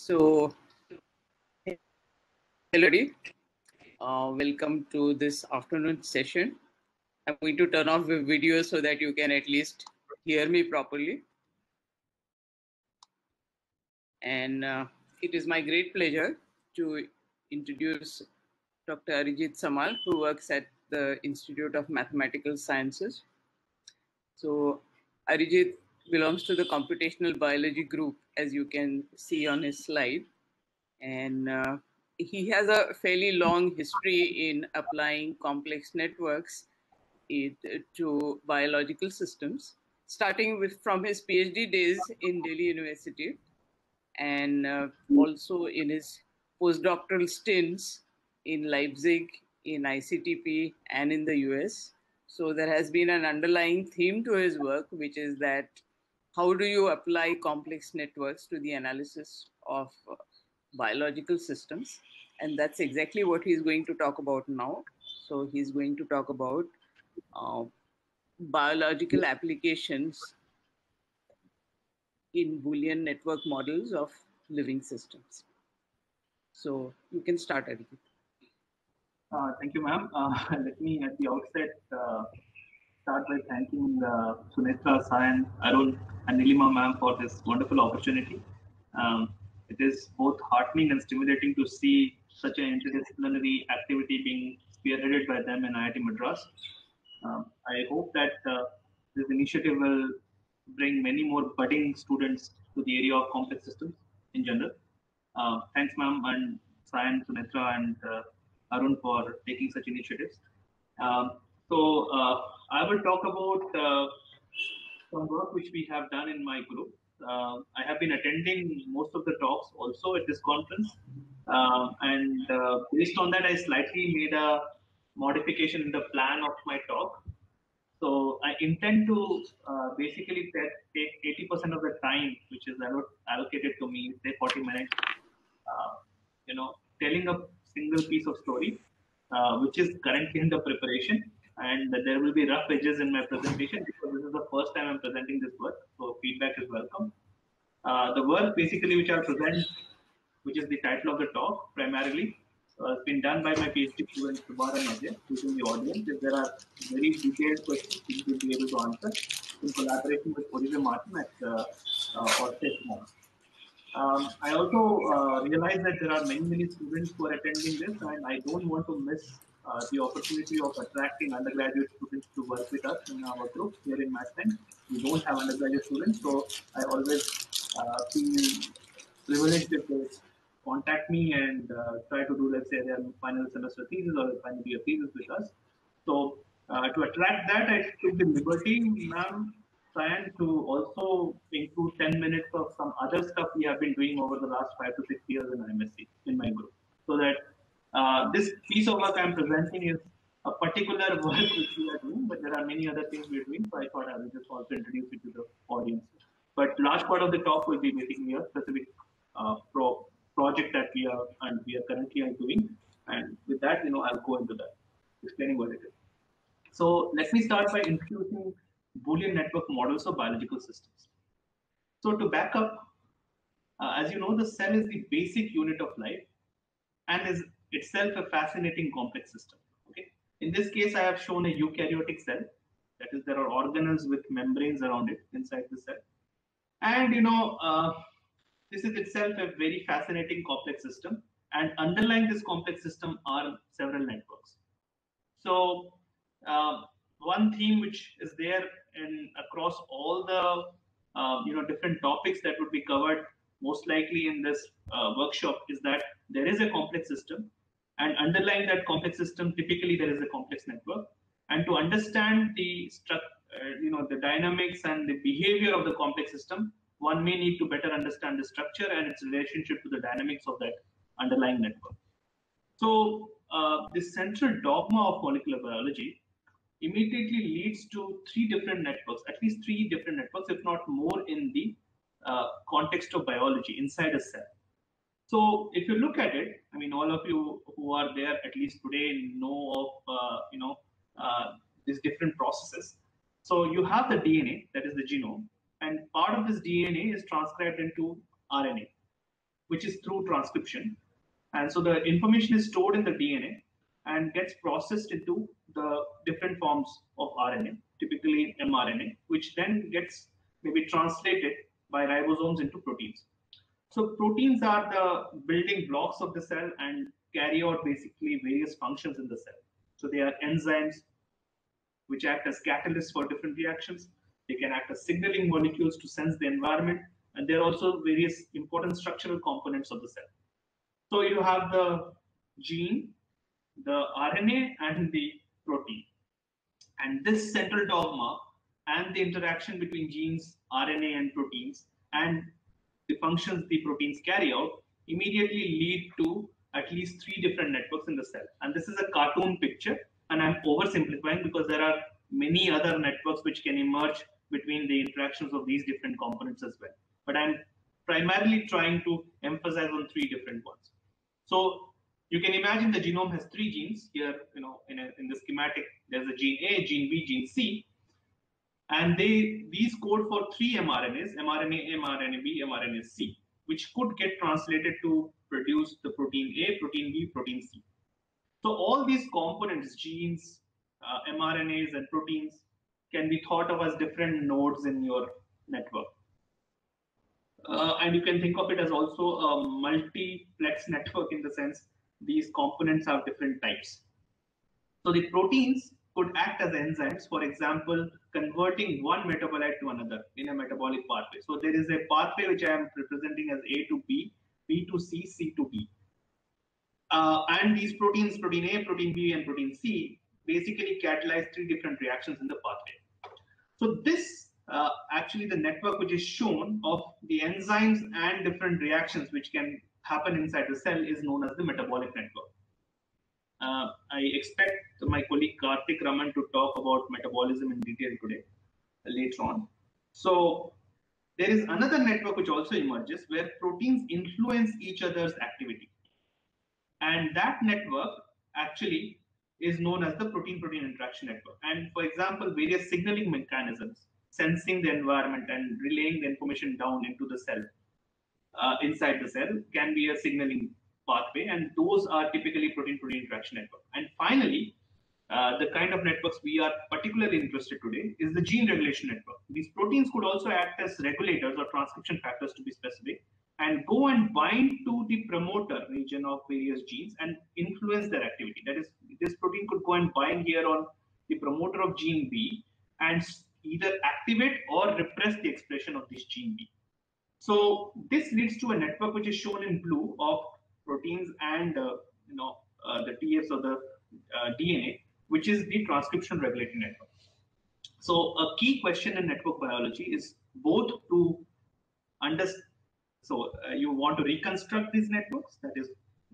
So, hello everybody. Welcome to this afternoon session. I'm going to turn off the video so that you can at least hear me properly. And it is my great pleasure to introduce Dr. Arijit Samal, who works at the Institute of Mathematical Sciences. So, Arijit belongs to the computational biology group, as you can see on his slide. And he has a fairly long history in applying complex networks to biological systems, starting from his PhD days in Delhi University and also in his postdoctoral stints in Leipzig, in ICTP, and in the US. So there has been an underlying theme to his work, which is that how do you apply complex networks to the analysis of biological systems? And that's exactly what he's going to talk about now. So he's going to talk about uh, biological applications in Boolean network models of living systems. So you can start, Arijit. Thank you, ma'am. Let me at the outset start by thanking Sunetra, Sayan, Arun, and Nilima ma'am for this wonderful opportunity. It is both heartening and stimulating to see such an interdisciplinary activity being spearheaded by them in IIT Madras. I hope that this initiative will bring many more budding students to the area of complex systems in general. Thanks, ma'am, and Sayan, Sunetra, and Arun for taking such initiatives. I will talk about some work which we have done in my group. I have been attending most of the talks also at this conference. Based on that, I slightly made a modification in the plan of my talk. So I intend to basically take 80% of the time, which is allocated to me, say 40 minutes, telling a single piece of story, which is currently in the preparation. And there will be rough edges in my presentation because this is the first time I'm presenting this work. So feedback is welcome. The work basically which I'll present, which is the title of the talk primarily, has been done by my PhD student Subhara Madhya, who's in the audience. If there are very detailed questions, he will be able to answer in collaboration with Oliver Martin at Orsted. I also realize that there are many students who are attending this, and I don't want to miss the opportunity of attracting undergraduate students to work with us in our group here in MathScience. We don't have undergraduate students, so I always feel privileged if they contact me and try to do, let's say, their final semester thesis or final year thesis with us. So to attract that, I took the liberty, ma'am, Sayan, to also include 10 minutes of some other stuff we have been doing over the last 5 to 6 years in MSc in my group. So that this piece of work I'm presenting is a particular work which we are doing, but there are many other things we're doing. So I thought I will just also introduce it to the audience. But large part of the talk will be basically a specific project that we are currently doing. And with that, I'll go into that, explaining what it is. So let me start by introducing Boolean network models of biological systems. So to back up, as you know, the cell is the basic unit of life and is itself a fascinating complex system. Okay. In this case, I have shown a eukaryotic cell. That is, there are organelles with membranes around it inside the cell. And this is itself a very fascinating complex system. And underlying this complex system are several networks. So one theme which is there across all the different topics that would be covered most likely in this workshop is that there is a complex system, and underlying that complex system typically there is a complex network. And to understand the the dynamics and the behavior of the complex system, one may need to better understand the structure and its relationship to the dynamics of that underlying network. So the central dogma of molecular biology immediately leads to three different networks, at least three different networks, if not more, in the context of biology inside a cell. So if you look at it, I mean, all of you who are there at least today know of these different processes. So you have the DNA, that is the genome, and part of this DNA is transcribed into RNA, which is through transcription. And so the information is stored in the DNA and gets processed into the different forms of RNA, typically mRNA, which then gets maybe translated by ribosomes into proteins. So proteins are the building blocks of the cell and carry out basically various functions in the cell. So they are enzymes which act as catalysts for different reactions. They can act as signaling molecules to sense the environment, and there are also various important structural components of the cell. So you have the gene, the RNA, and the protein. And this central dogma and the interaction between genes, RNA, and proteins, and the functions the proteins carry out immediately lead to at least 3 different networks in the cell. And this is a cartoon picture, and I'm oversimplifying because there are many other networks which can emerge between the interactions of these different components as well. But I'm primarily trying to emphasize on 3 different ones. So you can imagine the genome has 3 genes here. In the schematic, there's a gene A, gene B, gene C, and these code for 3 mRNAs: mRNA A, mRNA B, mRNA C, which could get translated to produce the protein A, protein B, protein C. So all these components, genes, mRNAs, and proteins, can be thought of as different nodes in your network. And you can think of it as also a multiplex network, in the sense these components have different types. So the proteins could act as enzymes, for example, converting one metabolite to another in a metabolic pathway. So there is a pathway which I am representing as A to B, B to C, C to B. And these proteins, protein A, protein B, and protein C, basically catalyze 3 different reactions in the pathway. So this actually the network which is shown of the enzymes and different reactions which can happen inside the cell is known as the metabolic network. I expect my colleague Karthik Raman to talk about metabolism in detail today, later on. So there is another network which also emerges where proteins influence each other's activity. And that network actually is known as the protein-protein interaction network. And for example, various signaling mechanisms sensing the environment and relaying the information down into the cell, inside the cell, can be a signaling pathway, and those are typically protein-protein interaction network. And finally, the kind of networks we are particularly interested today is the gene regulation network. These proteins could also act as regulators or transcription factors, to be specific, and go and bind to the promoter region of various genes and influence their activity. That is, this protein could go and bind here on the promoter of gene B and either activate or repress the expression of this gene B. So this leads to a network which is shown in blue of proteins and the TFs of the DNA, which is the transcription regulatory network. So a key question in network biology is both to understand. So you want to reconstruct these networks, that is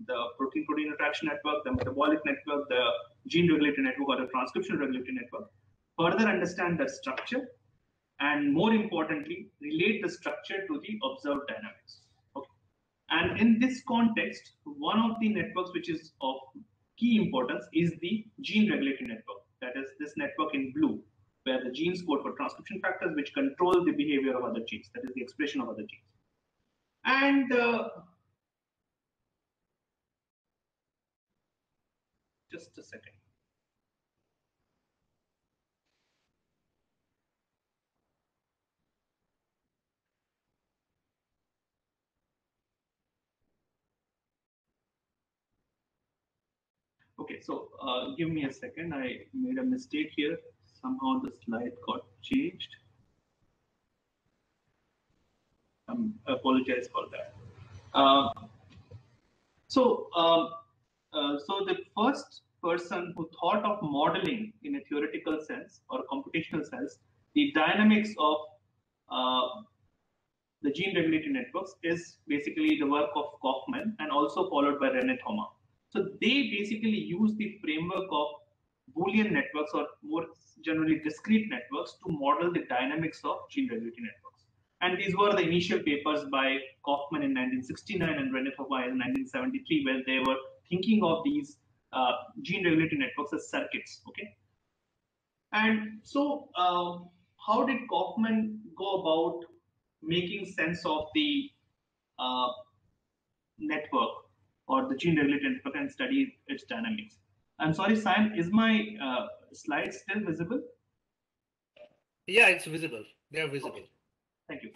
the protein-protein interaction network, the metabolic network, the gene regulatory network, or the transcription regulatory network. Further understand the structure, and more importantly, relate the structure to the observed dynamics. Okay. And in this context, one of the networks which is of key importance is the gene regulatory network. That is this network in blue, where the genes code for transcription factors which control the behavior of other genes, that is the expression of other genes. And just a second. Okay, so give me a second. I made a mistake here. Somehow the slide got changed. I apologize for that. So the first person who thought of modeling in a theoretical sense or computational sense the dynamics of the gene regulatory networks is basically the work of Kaufman, and also followed by René Thomas. So they basically use the framework of Boolean networks, or more generally discrete networks, to model the dynamics of gene regulatory networks. And these were the initial papers by Kaufman in 1969 and René Thomas in 1973, where they were thinking of these gene regulatory networks as circuits. Okay. And so how did Kaufman go about making sense of the network or the gene regulated network and study its dynamics. I'm sorry, Sayan, is my slide still visible? Yeah, it's visible. They are visible. Okay. Thank you.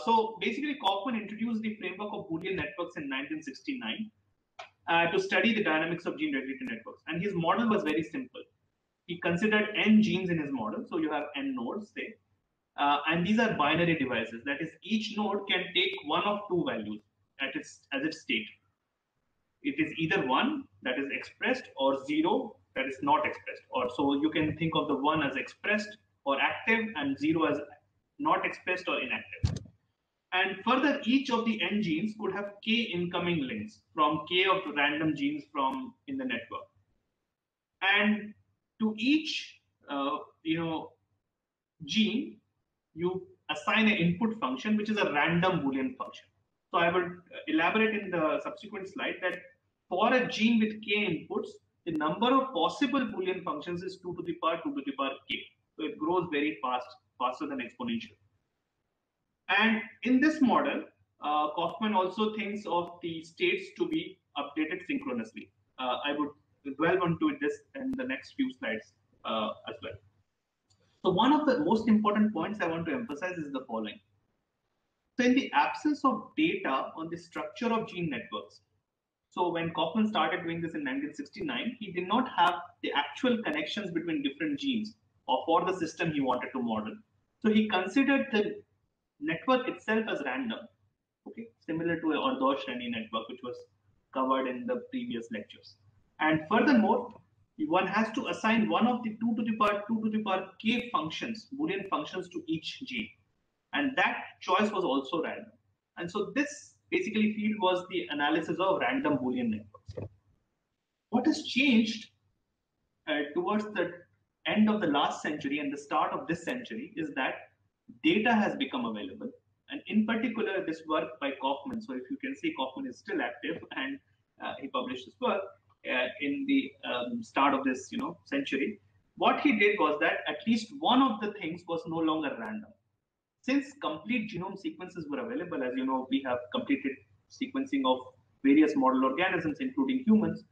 So basically, Kaufman introduced the framework of Boolean networks in 1969 to study the dynamics of gene-regulated networks. And his model was very simple. He considered n genes in his model. So you have n nodes, say. And these are binary devices. That is, each node can take one of two values as its state. It is either 1 that is expressed or 0 that is not expressed. Or so you can think of the 1 as expressed or active and 0 as not expressed or inactive. And further, each of the n genes could have k incoming links from k of random genes from in the network. And to each gene, you assign an input function, which is a random Boolean function. So I will elaborate in the subsequent slide that for a gene with k inputs, the number of possible Boolean functions is 2 to the power 2 to the power k. So it grows very fast, faster than exponential. And in this model, Kaufman also thinks of the states to be updated synchronously. I would dwell onto this in the next few slides as well. So one of the most important points I want to emphasize is the following. So in the absence of data on the structure of gene networks, so when Kaufman started doing this in 1969, he did not have the actual connections between different genes or for the system he wanted to model. So he considered the network itself as random, okay, similar to an Ordov-Shreni network, which was covered in the previous lectures. And furthermore, one has to assign one of the 2 to the power 2 to the power k functions, Boolean functions, to each gene. And that choice was also random. And so this basically field was the analysis of random Boolean networks. What has changed towards the end of the last century and the start of this century is that data has become available. And in particular, this work by Kaufman. So if you can see, Kaufman is still active, and he published this work in the start of this century. What he did was that at least one of the things was no longer random. Since complete genome sequences were available, as you know, we have completed sequencing of various model organisms, including humans.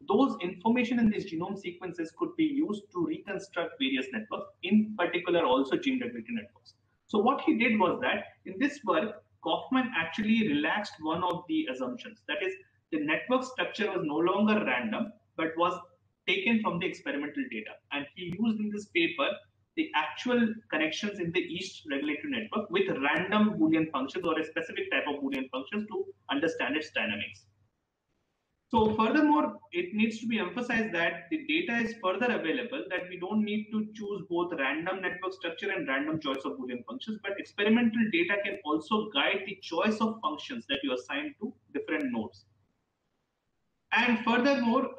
Those information in these genome sequences could be used to reconstruct various networks, in particular also gene-regulated networks. So what he did was that in this work, Kaufman actually relaxed one of the assumptions. That is, the network structure was no longer random, but was taken from the experimental data. And he used in this paper the actual connections in the each regulated network with random Boolean functions or a specific type of Boolean functions to understand its dynamics. So furthermore, it needs to be emphasized that the data is further available, that we don't need to choose both random network structure and random choice of Boolean functions, but experimental data can also guide the choice of functions that you assign to different nodes. And furthermore,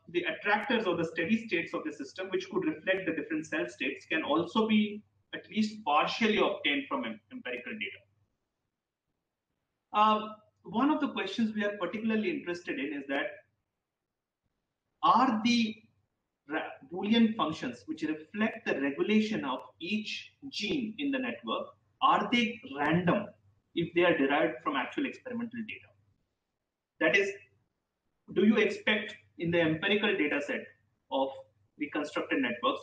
the attractors or the steady states of the system, which could reflect the different cell states, can also be at least partially obtained from empirical data. One of the questions we are particularly interested in is that, are the Boolean functions which reflect the regulation of each gene in the network, are they random if they are derived from actual experimental data? That is, do you expect in the empirical data set of reconstructed networks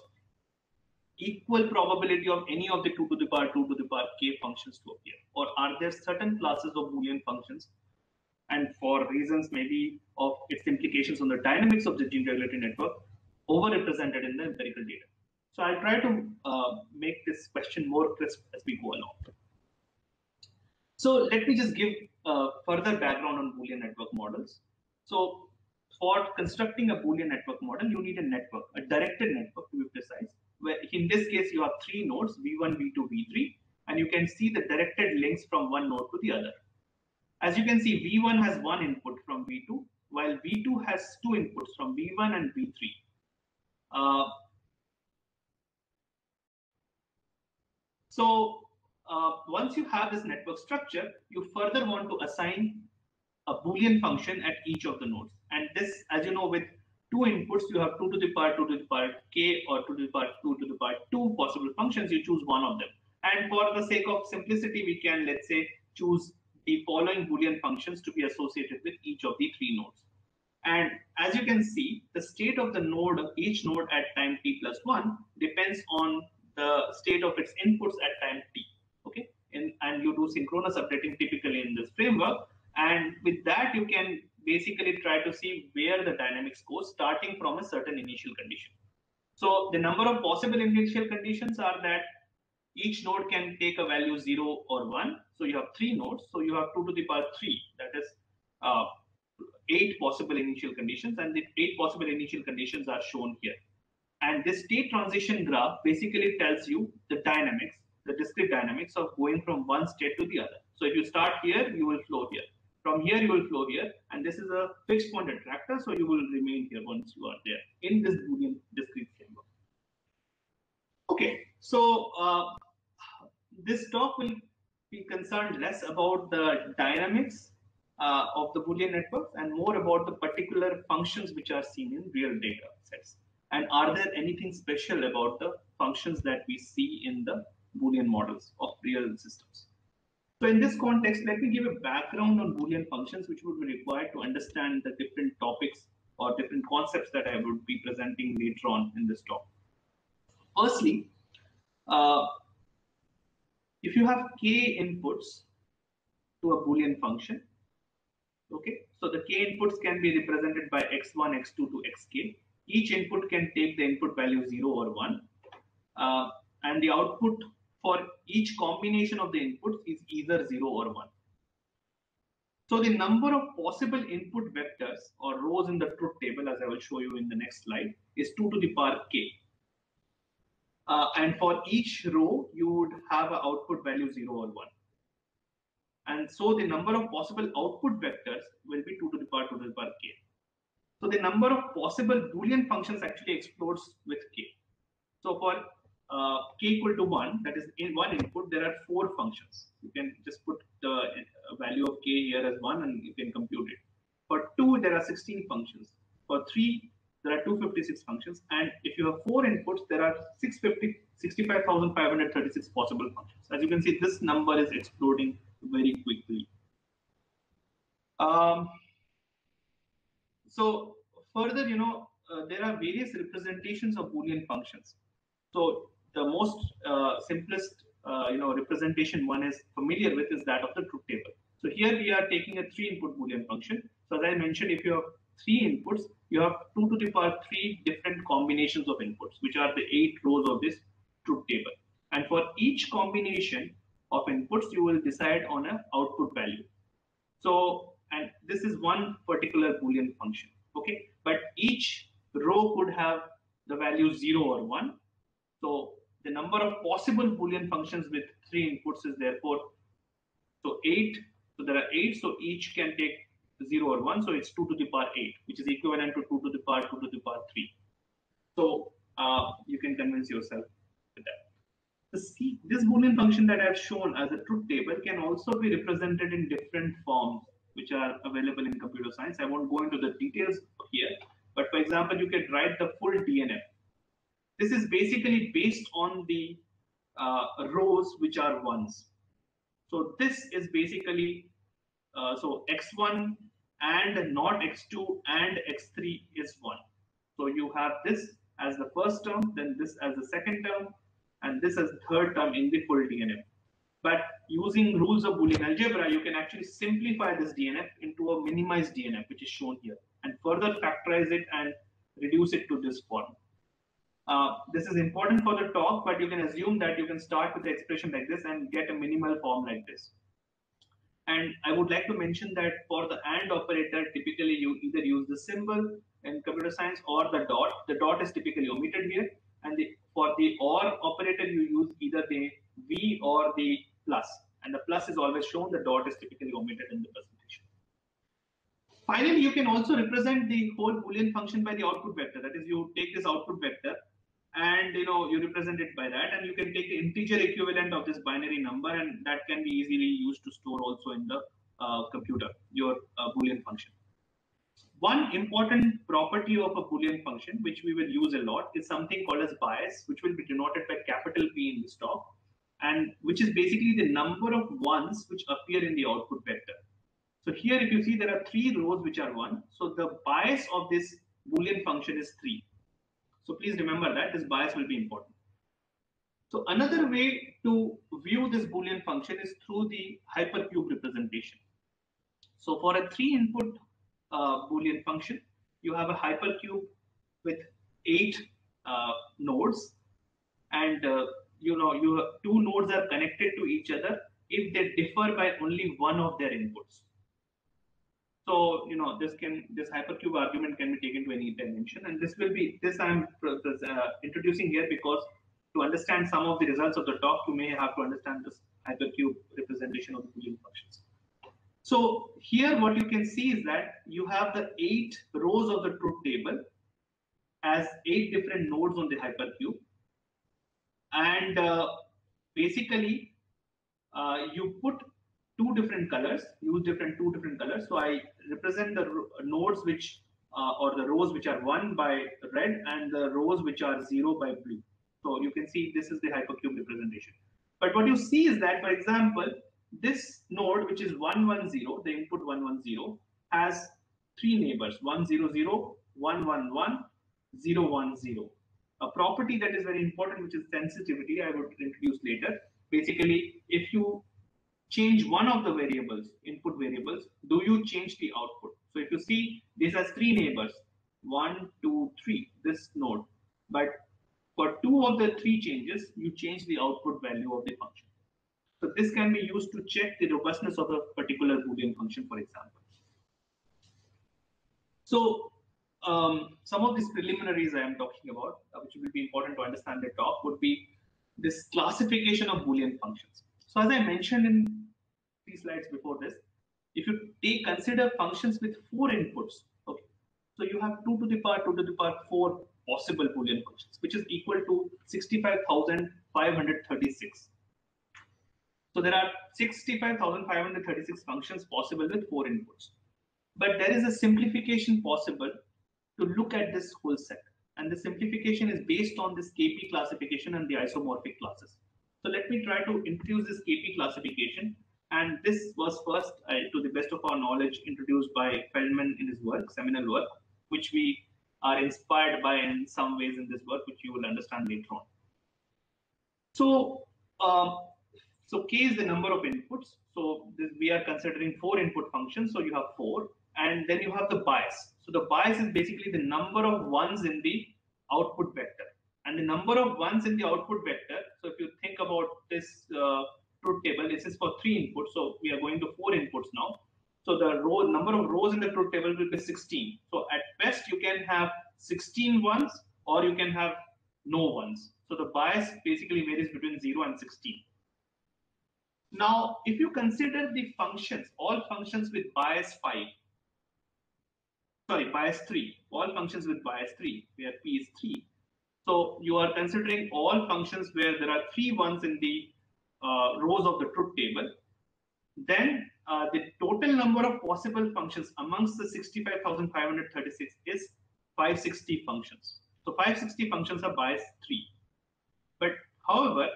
equal probability of any of the 2 to the power 2 to the power k functions to appear? Or are there certain classes of Boolean functions, and for reasons maybe of its implications on the dynamics of the gene-regulated network, overrepresented in the empirical data? So I'll try to make this question more crisp as we go along. So let me just give further background on Boolean network models. So for constructing a Boolean network model, you need a network, a directed network to be precise, where in this case you have 3 nodes, V1, V2, V3, and you can see the directed links from one node to the other. As you can see, V1 has one input from V2, while V2 has 2 inputs from V1 and V3. Once you have this network structure, you further want to assign a Boolean function at each of the nodes. And this, as you know, with 2 inputs, you have 2 to the power 2 to the power k or 2 to the power 2 to the power 2 possible functions. You choose one of them. And for the sake of simplicity, we can, let's say, choose the following Boolean functions to be associated with each of the three nodes. And as you can see, the state of the node, each node at time t plus 1 depends on the state of its inputs at time t. Okay, and you do synchronous updating typically in this framework. And with that, you can basically try to see where the dynamics goes starting from a certain initial condition. So the number of possible initial conditions are that each node can take a value 0 or 1. So you have 3 nodes. So you have 2 to the power 3. That is 8 possible initial conditions. And the 8 possible initial conditions are shown here. And this state transition graph basically tells you the dynamics, the discrete dynamics of going from one state to the other. So if you start here, you will flow here. From here, you will flow here. And this is a fixed point attractor. So you will remain here once you are there in this Boolean discrete framework. Okay, so this talk will be concerned less about the dynamics of the Boolean networks and more about the particular functions which are seen in real data sets. And are there anything special about the functions that we see in the Boolean models of real systems? So in this context, let me give a background on Boolean functions, which would be required to understand the different topics or different concepts that I would be presenting later on in this talk. Firstly, if you have k inputs to a Boolean function, okay, so the k inputs can be represented by x1, x2 to xk. Each input can take the input value 0 or 1, and the output for each combination of the inputs is either 0 or 1. So the number of possible input vectors or rows in the truth table, as I will show you in the next slide, is 2 to the power k. And for each row, you would have an output value 0 or 1. And so the number of possible output vectors will be 2 to the power k. So the number of possible Boolean functions actually explodes with k. So for k equal to 1, that is in one input, there are 4 functions. You can just put the value of k here as 1 and you can compute it. For 2, there are 16 functions. For 3, there are 256 functions. And if you have 4 inputs, there are 65,536 possible functions. As you can see, this number is exploding very quickly. So further, there are various representations of Boolean functions. So the most simplest, representation one is familiar with is that of the truth table. So here we are taking a 3-input Boolean function. So as I mentioned, if you have 3 inputs, you have 2 to the power 3 different combinations of inputs, which are the 8 rows of this truth table. And for each combination of inputs, you will decide on an output value. So, and this is one particular Boolean function, okay? But each row could have the value 0 or 1. So the number of possible Boolean functions with 3 inputs is therefore, so 8. So there are 8, so each can take 0 or 1. So it's 2 to the power 8, which is equivalent to 2 to the power 2 to the power 3. So you can convince yourself with that. This Boolean function that I've shown as a truth table can also be represented in different forms, which are available in computer science. I won't go into the details here, but for example, you can write the full DNF. This is basically based on the rows which are ones. So this is basically, so x1 and not x2 and x3 is 1. So you have this as the first term, then this as the second term, and this as the third term in the full DNF. But using rules of Boolean algebra, you can actually simplify this DNF into a minimized DNF, which is shown here, and further factorize it and reduce it to this form. This is important for the talk, but you can assume that you can start with the expression like this and get a minimal form like this. And I would like to mention that for the AND operator, typically you either use the symbol in computer science or the dot. The dot is typically omitted here. And for the OR operator, you use either the V or the plus. And the plus is always shown, the dot is typically omitted in the presentation. Finally, you can also represent the whole Boolean function by the output vector. That is, you take this output vector and you represent it by that, and you can take the integer equivalent of this binary number, and that can be easily used to store also in the computer, your Boolean function. One important property of a Boolean function, which we will use a lot, is something called as bias, which will be denoted by capital P in this talk. and which is basically the number of ones which appear in the output vector. So here, if you see, there are 3 rows which are 1. So the bias of this Boolean function is 3. So please remember that this bias will be important. So another way to view this Boolean function is through the hypercube representation. So for a 3-input Boolean function, you have a hypercube with 8 nodes, and your 2 nodes are connected to each other if they differ by only one of their inputs. So this hypercube argument can be taken to any dimension, and this I'm introducing here because to understand some of the results of the talk, you may have to understand this hypercube representation of the Boolean functions. So here what you can see is that you have the 8 rows of the truth table as 8 different nodes on the hypercube, and basically you put 2 different colors, use 2 different colors. So I represent the nodes which or the rows which are 1 by red and the rows which are 0 by blue. So you can see this is the hypercube representation. But what you see is that, for example, this node which is 110, the input 110, has 3 neighbors, 100, 111, 010. A property that is very important, which is sensitivity, I would introduce later. Basically, if you change one of the variables, input variables, do you change the output? So if you see, this has 3 neighbors, 1, 2, 3, this node. But for 2 of the 3 changes, you change the output value of the function. So this can be used to check the robustness of a particular Boolean function, for example. So some of these preliminaries I am talking about, which will be important to understand the talk, would be this classification of Boolean functions. So as I mentioned in 3 slides before this, if you consider functions with 4 inputs, okay, so you have 2 to the power 4 possible Boolean functions, which is equal to 65,536. So there are 65,536 functions possible with 4 inputs. But there is a simplification possible to look at this whole set. And the simplification is based on this KP classification and the isomorphic classes. So let me try to introduce this KP classification. And this was first, to the best of our knowledge, introduced by Feldman in his work, seminal work, which we are inspired by in some ways in this work, which you will understand later on. So, K is the number of inputs. So we are considering 4 input functions. So you have 4, and then you have the bias. So the bias is basically the number of ones in the output vector. And the number of ones in the output vector, so if you think about this truth table, this is for 3 inputs. So we are going to 4 inputs now. So the number of rows in the truth table will be 16. So at best you can have 16 ones, or you can have no ones. So the bias basically varies between 0 and 16. Now, if you consider the functions, all functions with bias 3, all functions with bias 3, where P is 3. So you are considering all functions where there are 3 ones in the rows of the truth table. Then the total number of possible functions amongst the 65,536 is 560 functions. So 560 functions are bias 3. But however,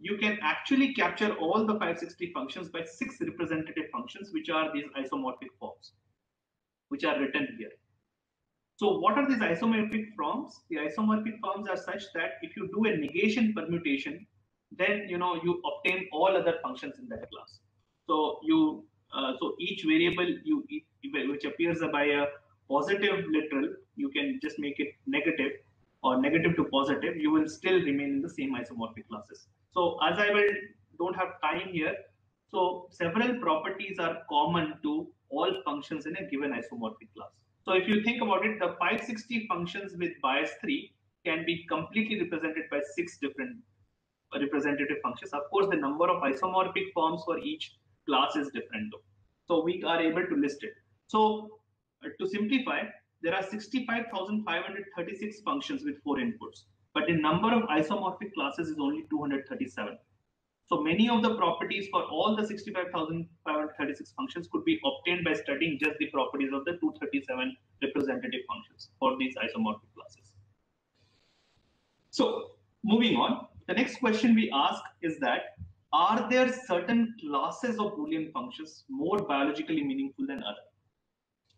you can actually capture all the 560 functions by 6 representative functions, which are these isomorphic forms, which are written here. So what are these isomorphic forms? The isomorphic forms are such that if you do a negation permutation, then you obtain all other functions in that class. So so each variable which appears by a positive literal, you can just make it negative or negative to positive. You will still remain in the same isomorphic classes. So as don't have time here. So several properties are common to all functions in a given isomorphic class. So if you think about it, the 560 functions with bias 3 can be completely represented by 6 different representative functions. Of course, the number of isomorphic forms for each class is different though. So we are able to list it. So to simplify, there are 65,536 functions with 4 inputs, but the number of isomorphic classes is only 237. So many of the properties for all the 65,536 functions could be obtained by studying just the properties of the 237 representative functions for these isomorphic classes. So moving on, The next question we ask is that, are there certain classes of Boolean functions more biologically meaningful than others?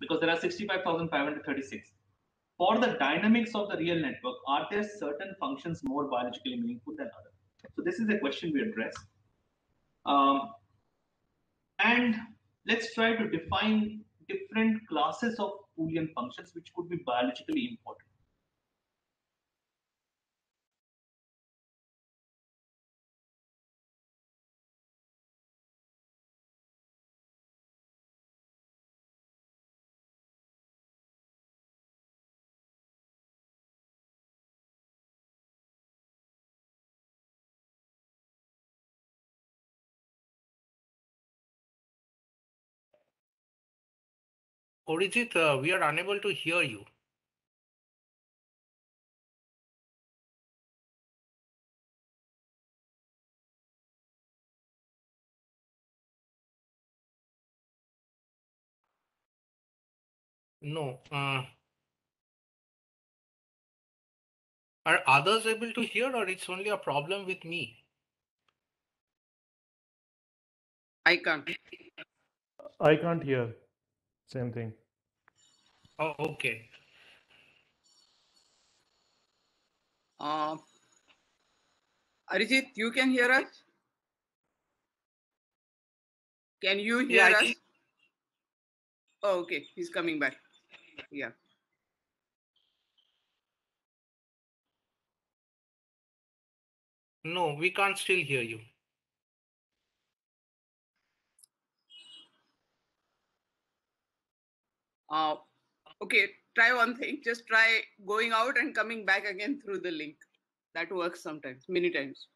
Because there are 65,536. For the dynamics of the real network, are there certain functions more biologically meaningful than others? So this is a question we address. And let's try to define different classes of Boolean functions which could be biologically important. Arijit, we are unable to hear you. No. Are others able to hear, or it's only a problem with me? I can't. I can't hear. Same thing. Oh, okay. Arijit, you can hear us? Can you hear Yeah, us? Oh, okay. He's coming back. Yeah. No, we can't still hear you. Okay, try one thing. Just try going out and coming back again through the link. That works sometimes, many times.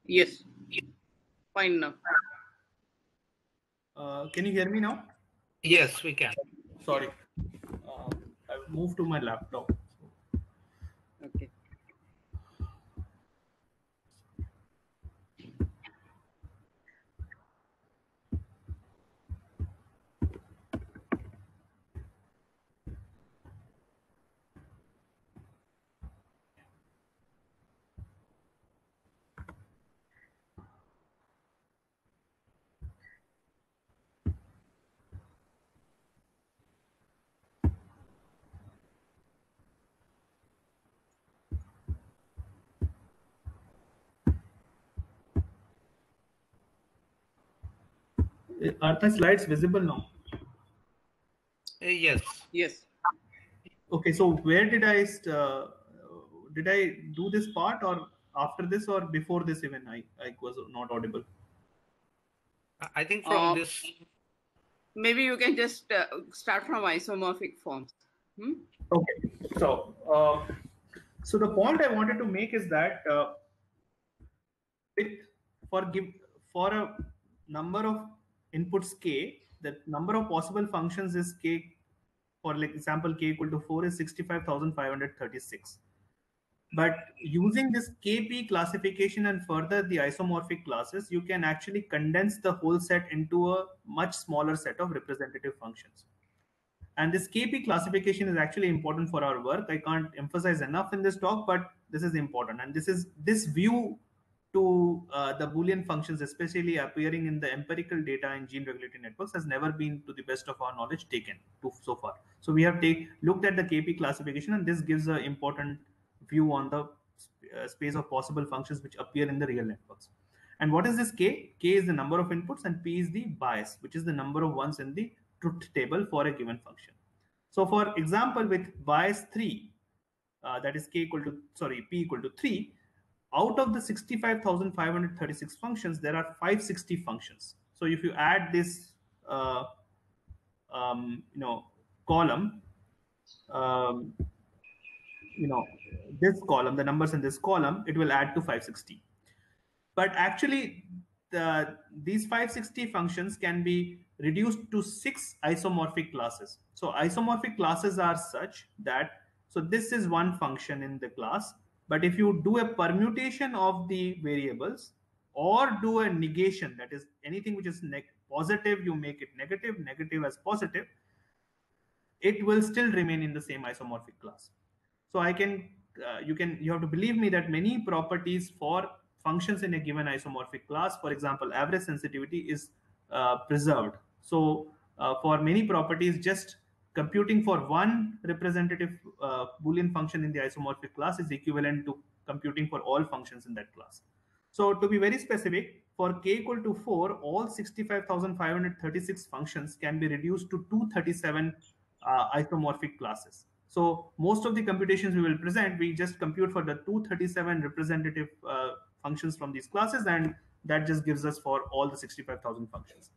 Yes. Fine now. Can you hear me now? Yes, we can. Sorry. I've moved to my laptop. Okay. Are my slides visible now? Yes. Yes. Okay, so where did I do this part, or after this, or before this even I was not audible? I think from Uh, this. Maybe you can just start from isomorphic forms. Okay, so the point I wanted to make is that with for a number of inputs k, the number of possible functions is k. For example, k equal to 4 is 65,536. But using this KP classification and further the isomorphic classes, you can actually condense the whole set into a much smaller set of representative functions. And this KP classification is actually important for our work. I can't emphasize enough in this talk, but this is important. And this view to the Boolean functions, especially appearing in the empirical data in gene regulatory networks, has never been, to the best of our knowledge, taken so far. So we have looked at the KP classification, and this gives an important view on the space of possible functions which appear in the real networks. And what is this K? K is the number of inputs, and P is the bias, which is the number of ones in the truth table for a given function. So for example, with bias 3, that is P equal to 3, out of the 65,536 functions, there are 560 functions. So if you add this column, this column, the numbers in this column, it will add to 560. But actually, these 560 functions can be reduced to 6 isomorphic classes. So isomorphic classes are such that, so this is one function in the class, but if you do a permutation of the variables or do a negation, that is anything which is positive, you make it negative, negative as positive, it will still remain in the same isomorphic class. So you have to believe me that many properties for functions in a given isomorphic class, for example, average sensitivity is preserved. So for many properties, just computing for one representative Boolean function in the isomorphic class is equivalent to computing for all functions in that class. So to be very specific, for k equal to 4, all 65,536 functions can be reduced to 237 isomorphic classes. So most of the computations we will present, we just compute for the 237 representative functions from these classes, and that just gives us for all the 65,000 functions.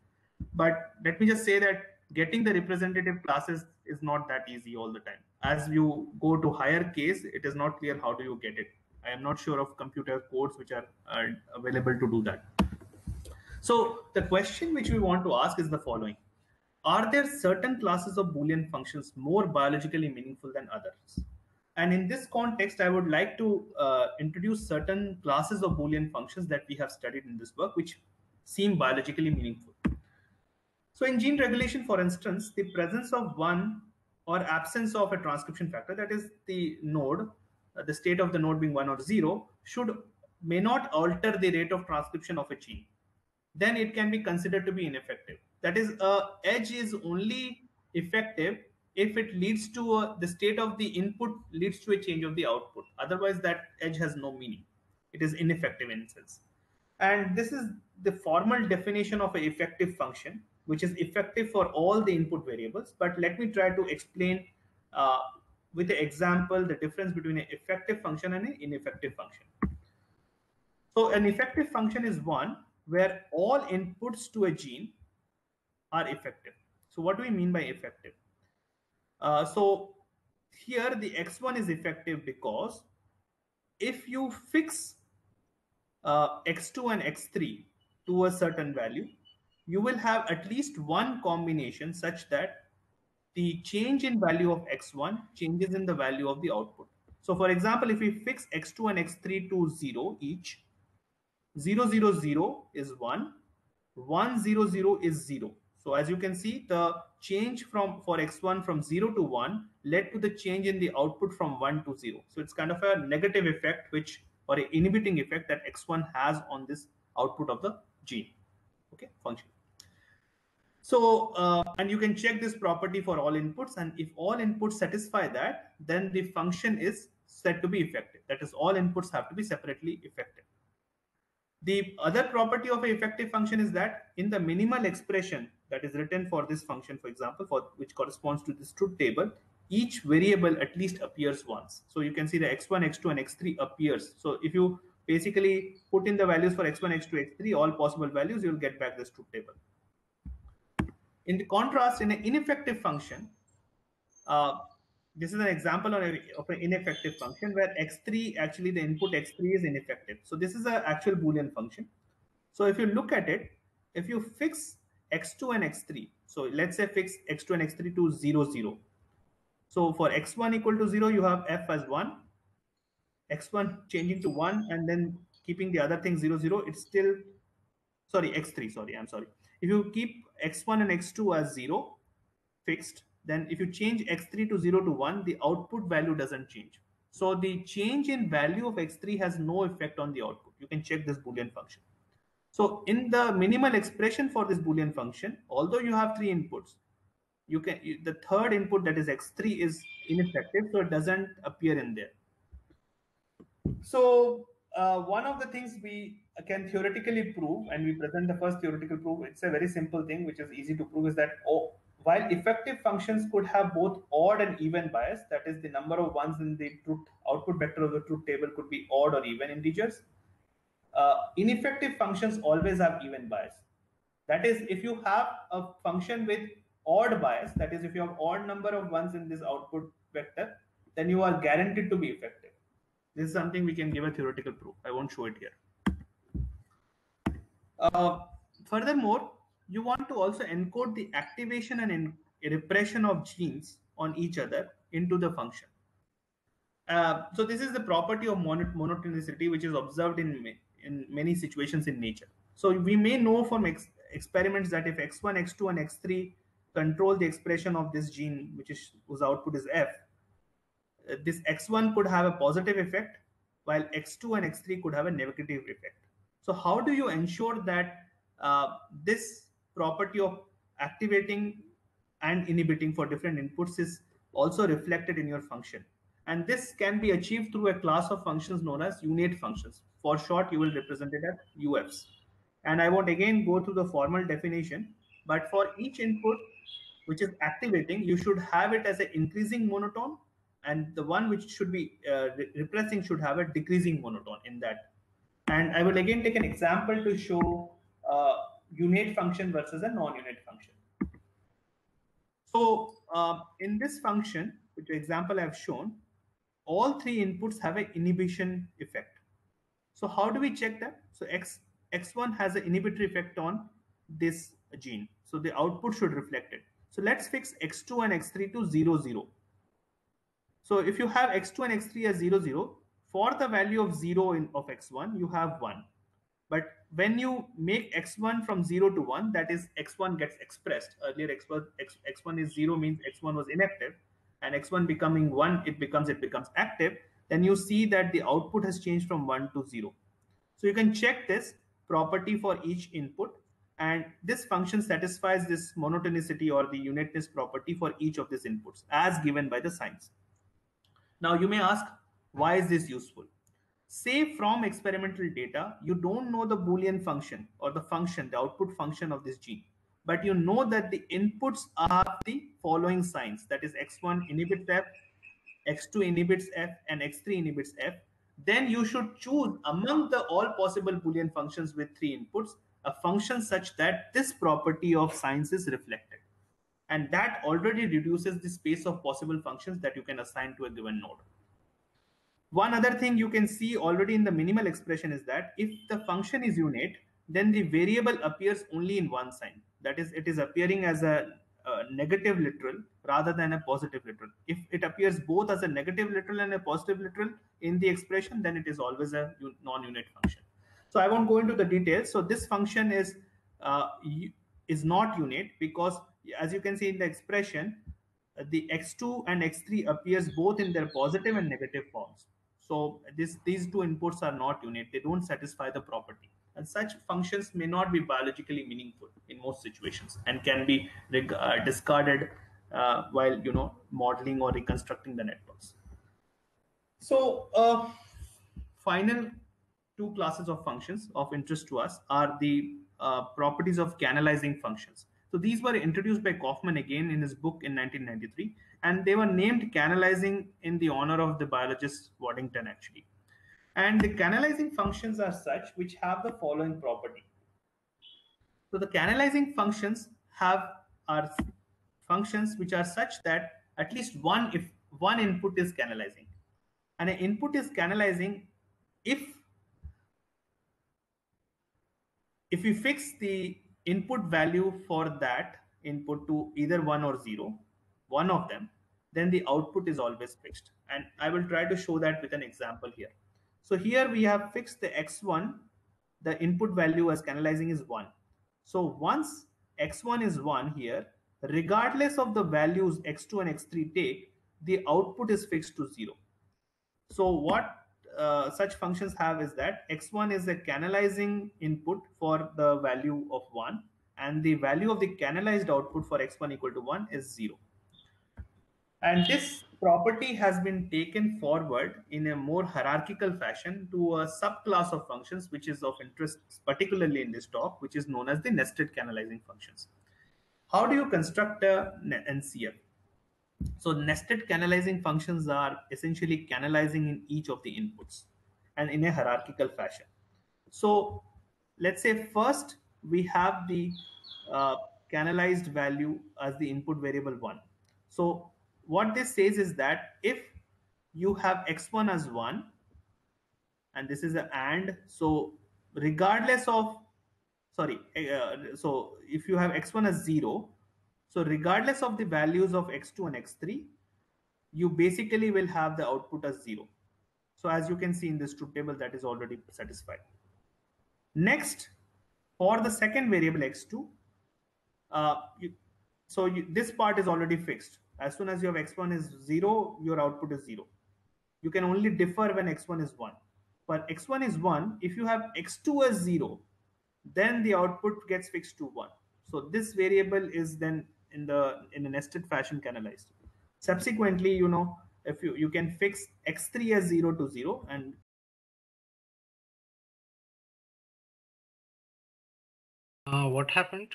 But let me just say that getting the representative classes is not that easy all the time. As you go to higher case, it is not clear how do you get it. I am not sure of computer codes which are available to do that. So the question which we want to ask is the following. Are there certain classes of Boolean functions more biologically meaningful than others? And in this context, I would like to introduce certain classes of Boolean functions that we have studied in this work, which seem biologically meaningful. So in gene regulation, for instance, the presence of one or absence of a transcription factor, that is the node, the state of the node being 1 or 0, may not alter the rate of transcription of a gene. Then it can be considered to be ineffective. That is, edge is only effective if it leads to the state of the input leads to a change of the output. Otherwise, that edge has no meaning. It is ineffective in a sense. And this is the formal definition of an effective function, which is effective for all the input variables. But let me try to explain with the example the difference between an effective function and an ineffective function. So an effective function is one where all inputs to a gene are effective. So what do we mean by effective? So here the x1 is effective because if you fix x2 and x3 to a certain value, you will have at least one combination such that the change in value of x1 changes in the value of the output. So for example, if we fix x2 and x3 to 0 each, 0, 0, 0 is 1, 1, 0, 0 is 0. So as you can see, the change for x1 from 0 to 1 led to the change in the output from 1 to 0. So it's kind of a negative effect or an inhibiting effect that x1 has on this output of the gene, okay, function. So, and you can check this property for all inputs, and if all inputs satisfy that, then the function is said to be effective. That is, all inputs have to be separately effective. The other property of an effective function is that in the minimal expression, that is written for this function, for example, for which corresponds to this truth table, each variable at least appears once. So you can see the x1, x2, and x3 appears. So if you basically put in the values for x1, x2, x3, all possible values, you will get back this truth table. In the contrast, in an ineffective function, this is an example of an ineffective function where x3, actually the input x3 is ineffective. So this is an actual Boolean function. So if you look at it, if you fix x2 and x3, so let's say fix x2 and x3 to 0, 0. So for x1 equal to 0, you have f as 1, x1 changing to 1, and then keeping the other thing 0, 0, it's still, sorry, x3, sorry, I'm sorry. If you keep x1 and x2 as 0 fixed, then if you change x3 to 0 to 1, the output value doesn't change. So the change in value of x3 has no effect on the output. You can check this Boolean function. So in the minimal expression for this Boolean function, although you have 3 inputs, the third input, that is x3, is ineffective, so it doesn't appear in there. So one of the things we can theoretically prove, and we present the first theoretical proof, it's a very simple thing which is easy to prove, is that while effective functions could have both odd and even bias, that is the number of ones in the truth output vector of the truth table could be odd or even integers, ineffective functions always have even bias. That is, if you have a function with odd bias, that is, if you have odd number of ones in this output vector, then you are guaranteed to be effective. This is something we can give a theoretical proof. I won't show it here. Furthermore, you want to also encode the activation and repression of genes on each other into the function. So this is the property of monotonicity, which is observed in many situations in nature. So we may know from experiments that if x1, x2, and x3 control the expression of this gene, whose output is f, this x1 could have a positive effect, while x2 and x3 could have a negative effect. So how do you ensure that this property of activating and inhibiting for different inputs is also reflected in your function? And this can be achieved through a class of functions known as unit functions. For short, you will represent it as UFs. And I won't again go through the formal definition, but for each input which is activating, you should have it as an increasing monotone, and the one which should be repressing should have a decreasing monotone in that. And I will again take an example to show unit function versus a non-unit function. So in this function, which example I've shown, all 3 inputs have an inhibition effect. So how do we check that? So x1 has an inhibitory effect on this gene. So the output should reflect it. So let's fix x2 and x3 to 0, 0. So if you have x2 and x3 as 0, 0, for the value of 0 of x1, you have 1. But when you make x1 from 0 to 1, that is, x1 gets expressed. Earlier, x1 is 0 means x1 was inactive, and x1 becoming 1, it becomes active. Then you see that the output has changed from 1 to 0. So you can check this property for each input, and this function satisfies this monotonicity or the unitness property for each of these inputs as given by the signs. Now you may ask, why is this useful? Say from experimental data, you don't know the Boolean function or the output function of this gene, but you know that the inputs are the following signs, that is x1 inhibits f, x2 inhibits f, and x3 inhibits f. Then you should choose among the all possible Boolean functions with 3 inputs a function such that this property of signs is reflected. And that already reduces the space of possible functions that you can assign to a given node. One other thing you can see already in the minimal expression is that if the function is unit, then the variable appears only in one sign. That is, it is appearing as a negative literal rather than a positive literal. If it appears both as a negative literal and a positive literal in the expression, then it is always a non-unit function. So I won't go into the details. So this function is not unit because, as you can see in the expression, the x2 and x3 appears both in their positive and negative forms. So these 2 inputs are not unit. They don't satisfy the property. And such functions may not be biologically meaningful in most situations and can be discarded while modeling or reconstructing the networks. So final 2 classes of functions of interest to us are the properties of canalizing functions. So these were introduced by Kaufman again in his book in 1993, and they were named canalizing in the honor of the biologist Waddington actually. And the canalizing functions are such which have the following property. So the canalizing functions are functions which are such that at least one input is canalizing, and an input is canalizing if we fix the input value for that input to either 1 or 0, one of them, then the output is always fixed. And I will try to show that with an example here. So here we have fixed the x1, the input value as canalizing is 1. So once x1 is 1 here, regardless of the values x2 and x3 take, the output is fixed to 0. So what such functions have is that x1 is a canalizing input for the value of 1, and the value of the canalized output for x1 equal to 1 is 0. And this property has been taken forward in a more hierarchical fashion to a subclass of functions which is of interest particularly in this talk, which is known as the nested canalizing functions. How do you construct a NCF? So nested canalizing functions are essentially canalizing in each of the inputs and in a hierarchical fashion. So let's say first we have the canalized value as the input variable 1. So what this says is that if you have x1 as 1, and this is an AND, so regardless of, so if you have x1 as 0, so regardless of the values of x2 and x3, you basically will have the output as 0. So as you can see in this truth table, that is already satisfied. Next, for the second variable x2, this part is already fixed. As soon as your x1 is 0, your output is 0. You can only differ when x1 is 1. But x1 is 1, if you have x2 as 0, then the output gets fixed to 1. So this variable is then in a nested fashion canalized. Subsequently, if you can fix x3 as 0 to 0, and what happened?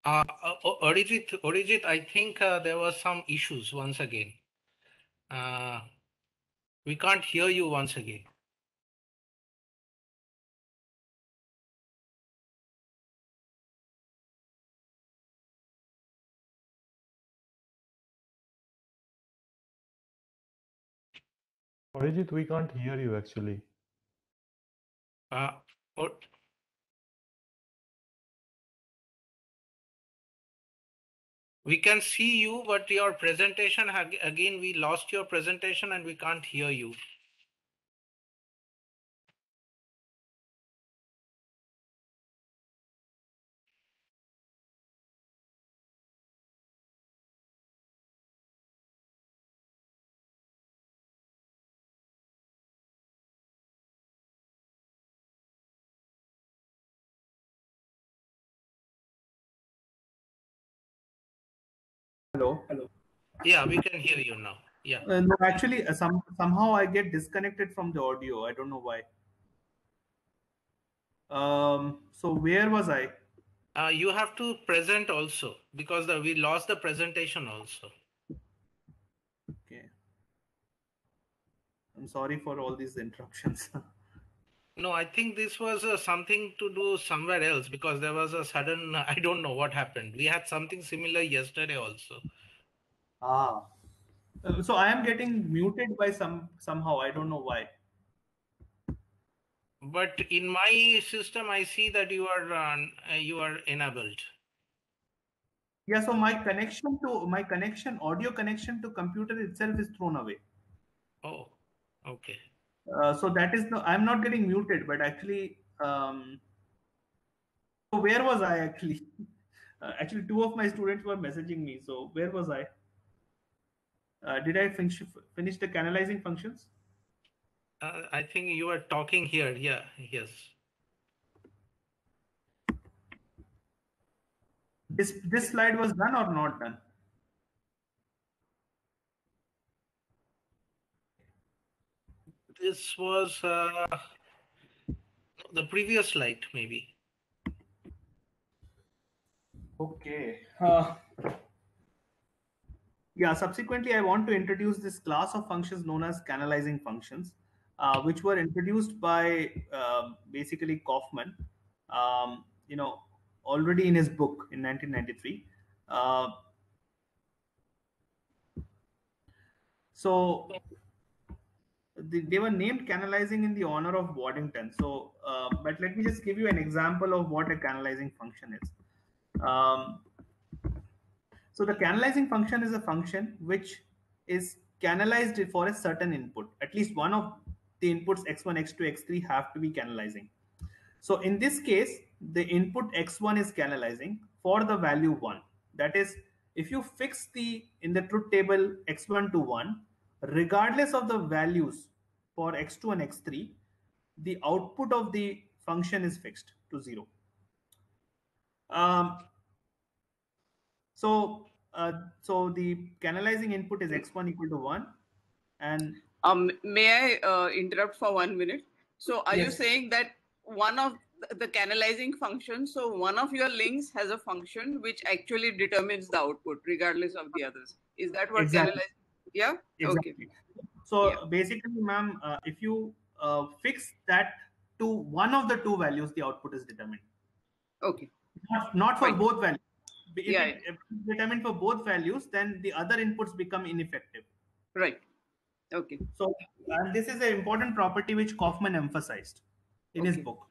Arijit, I think there were some issues once again. We can't hear you once again. Arijit, we can't hear you actually. We can see you, but your presentation, again, we lost your presentation and we can't hear you. hello. Yeah, we can hear you now. Yeah. No, actually, somehow I get disconnected from the audio. I don't know why. So where was I? You have to present also, because we lost the presentation also. Okay. I'm sorry for all these interruptions. No, I think this was something to do somewhere else, because there was a sudden, I don't know what happened. We had something similar yesterday also. So I am getting muted by somehow. I don't know why. But in my system, I see that you are enabled. Yeah, so my audio connection to computer itself is thrown away. Oh, okay. So that is I'm not getting muted, but actually, so where was I actually? Actually, two of my students were messaging me. So where was I? Did I finish the canalizing functions? I think you are talking here. Yeah, yes. This slide was done or not done? This was The previous slide, maybe. Okay. Yeah, subsequently, I want to introduce this class of functions known as canalizing functions, which were introduced by basically Kaufman, already in his book in 1993. So they were named canalizing in the honor of Waddington. So, but let me just give you an example of what a canalizing function is. So the canalizing function is a function which is canalized for a certain input. At least one of the inputs x1, x2, x3 have to be canalizing. So in this case, the input x1 is canalizing for the value 1. That is, if you fix in the truth table x1 to 1, regardless of the values for x2 and x3, the output of the function is fixed to 0. So the canalizing input is x1 equal to 1. And may I interrupt for 1 minute? So are you yes, saying that one of the canalizing functions, so one of your links has a function which actually determines the output regardless of the others? Is that what exactly. canalizing? Yeah? Exactly. Okay. So Yeah. basically, ma'am, if you fix that to one of the two values, the output is determined. Okay. Not for Fine. both values. If Yeah, if it's determined for both values, then the other inputs become ineffective. Right. Okay. So, and this is an important property which Kaufman emphasized in his Okay. book.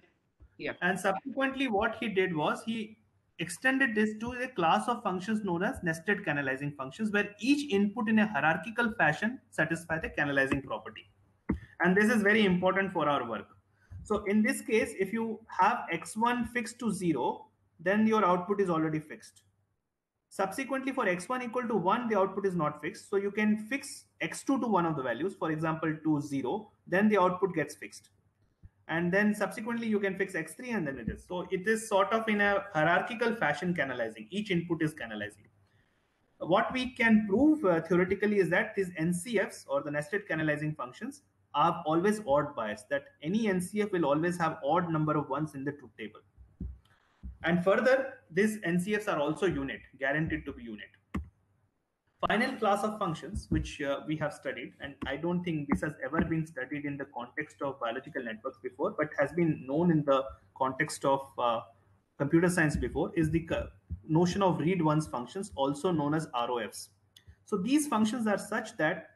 Yeah. And subsequently, what he did was he extended this to a class of functions known as nested canalizing functions, where each input in a hierarchical fashion satisfies the canalizing property. And this is very important for our work. So in this case, if you have x1 fixed to 0, then your output is already fixed. Subsequently, for x1 equal to 1, the output is not fixed. So you can fix x2 to one of the values, for example, to 0, then the output gets fixed. And then subsequently you can fix x3 and then it is. So it is sort of in a hierarchical fashion canalizing. Each input is canalizing. What we can prove theoretically is that these NCFs, or the nested canalizing functions, are always odd bias, that any NCF will always have odd number of ones in the truth table. And further, these NCFs are also unit, guaranteed to be unit. Final class of functions, which we have studied, and I don't think this has ever been studied in the context of biological networks before, but has been known in the context of computer science before, is the notion of read once functions, also known as ROFs. So these functions are such that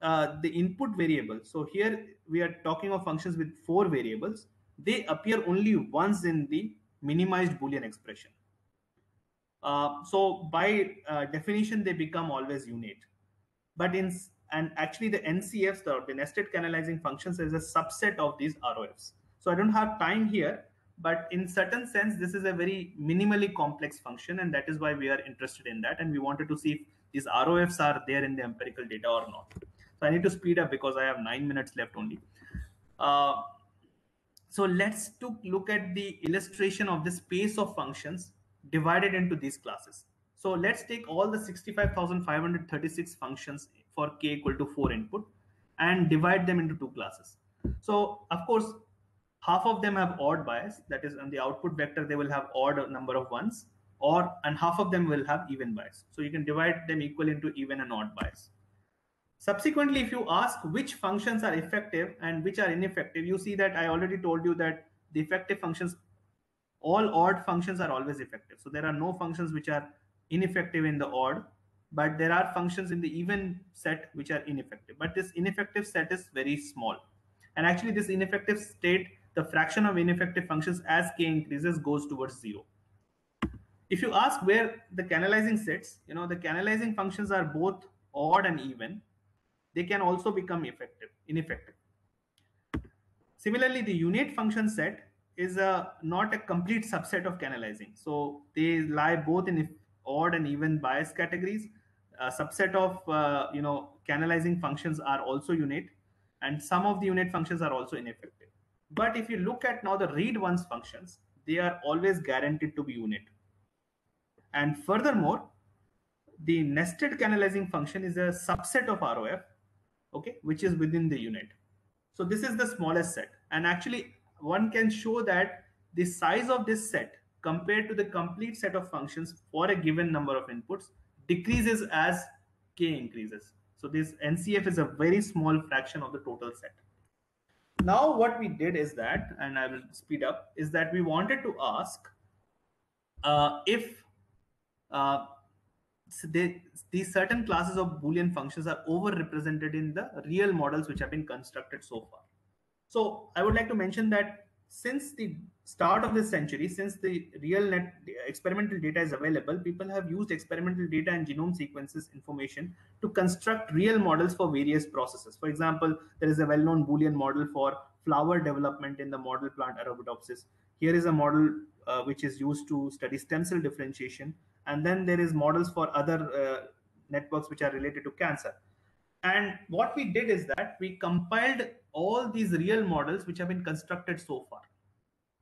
the input variable, so here we are talking of functions with 4 variables, they appear only once in the minimized Boolean expression. So by definition, they become always unit. But actually the NCFs, the nested canalizing functions, is a subset of these ROFs. So I don't have time here, but in certain sense, this is a very minimally complex function, and that is why we are interested in that. And we wanted to see if these ROFs are there in the empirical data or not. So I need to speed up because I have 9 minutes left only. So let's look at the illustration of the space of functions divided into these classes. So let's take all the 65,536 functions for k equal to 4 input and divide them into 2 classes. So of course, half of them have odd bias, that is on the output vector they will have odd number of ones, and half of them will have even bias. So you can divide them equal into even and odd bias. Subsequently, if you ask which functions are effective and which are ineffective, you see that I already told you that the effective functions, all odd functions are always effective. So there are no functions which are ineffective in the odd, but there are functions in the even set which are ineffective. But this ineffective set is very small. And actually this ineffective state, the fraction of ineffective functions as k increases goes towards 0. If you ask where the canalizing sits, the canalizing functions are both odd and even. They can also become ineffective. Similarly, the unit function set is not a complete subset of canalizing. So they lie both in odd and even bias categories. A subset of canalizing functions are also unit, and some of the unit functions are also ineffective. But if you look at now the read once functions, they are always guaranteed to be unit. And furthermore, the nested canalizing function is a subset of ROF, okay, which is within the unit. So this is the smallest set. And actually, one can show that the size of this set compared to the complete set of functions for a given number of inputs decreases as k increases. So this NCF is a very small fraction of the total set. Now what we did is that, and I will speed up, is that we wanted to ask if these certain classes of Boolean functions are overrepresented in the real models which have been constructed so far. So I would like to mention that since the start of this century, since the real experimental data is available, people have used experimental data and genome sequences information to construct real models for various processes. For example, there is a well-known Boolean model for flower development in the model plant Arabidopsis. Here is a model which is used to study stem cell differentiation. And then there is models for other networks which are related to cancer. And what we did is that we compiled all these real models which have been constructed so far.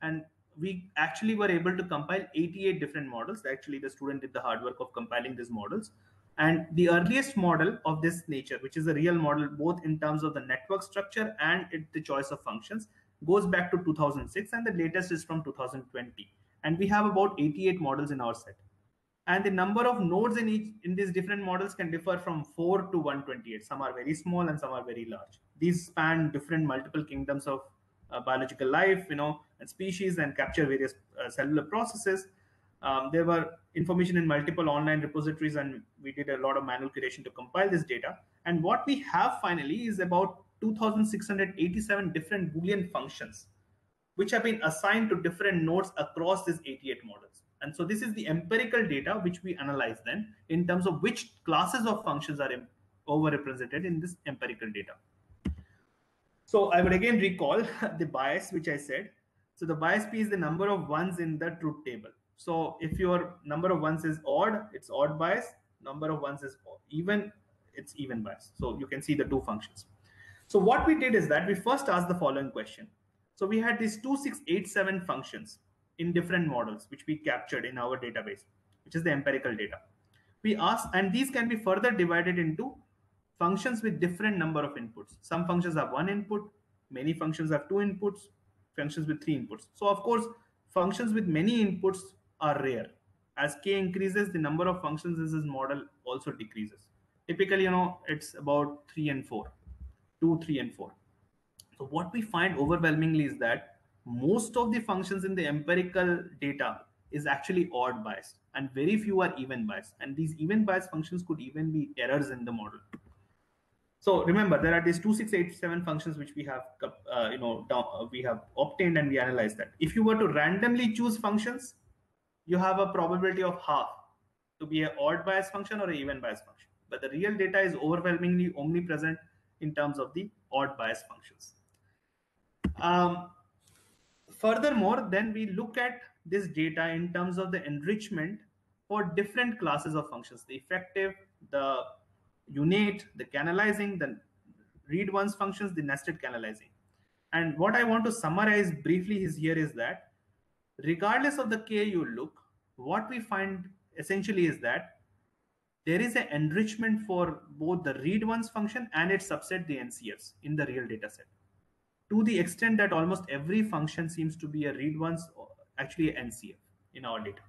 And we actually were able to compile 88 different models. Actually, the student did the hard work of compiling these models. And the earliest model of this nature, which is a real model, both in terms of the network structure and the choice of functions, goes back to 2006. And the latest is from 2020. And we have about 88 models in our set. And the number of nodes in these different models can differ from 4 to 128. Some are very small and some are very large. These span different multiple kingdoms of biological life, and species, and capture various cellular processes. There were information in multiple online repositories, and we did a lot of manual curation to compile this data. And what we have finally is about 2,687 different Boolean functions, which have been assigned to different nodes across these 88 models. And so this is the empirical data which we analyze then in terms of which classes of functions are overrepresented in this empirical data. So I would again recall the bias which I said. So the bias P is the number of ones in the truth table. So if your number of ones is odd, it's odd bias. Number of ones is even, it's even bias. So you can see the two functions. So what we did is that we first asked the following question. So we had these 2687 functions in different models, which we captured in our database, which is the empirical data. We asked, and these can be further divided into functions with different number of inputs. Some functions have one input, many functions have two inputs, functions with three inputs. So of course, functions with many inputs are rare. As k increases, the number of functions in this model also decreases. Typically, it's about 3 and 4, 2, 3, and 4. So what we find overwhelmingly is that most of the functions in the empirical data is actually odd biased, and very few are even biased. And these even biased functions could even be errors in the model. So remember, there are these 2687 functions which we have, we have obtained, and we analyze that. If you were to randomly choose functions, you have a probability of half to be an odd bias function or an even bias function. But the real data is overwhelmingly omnipresent in terms of the odd bias functions. Furthermore, then we look at this data in terms of the enrichment for different classes of functions: the effective, the unate, the canalizing, the read once functions, the nested canalizing. And what I want to summarize briefly here is that regardless of the k you look, what we find essentially is that there is an enrichment for both the read once function and its subset, the NCFs, in the real data set, to the extent that almost every function seems to be a read once, or actually an NCF in our data.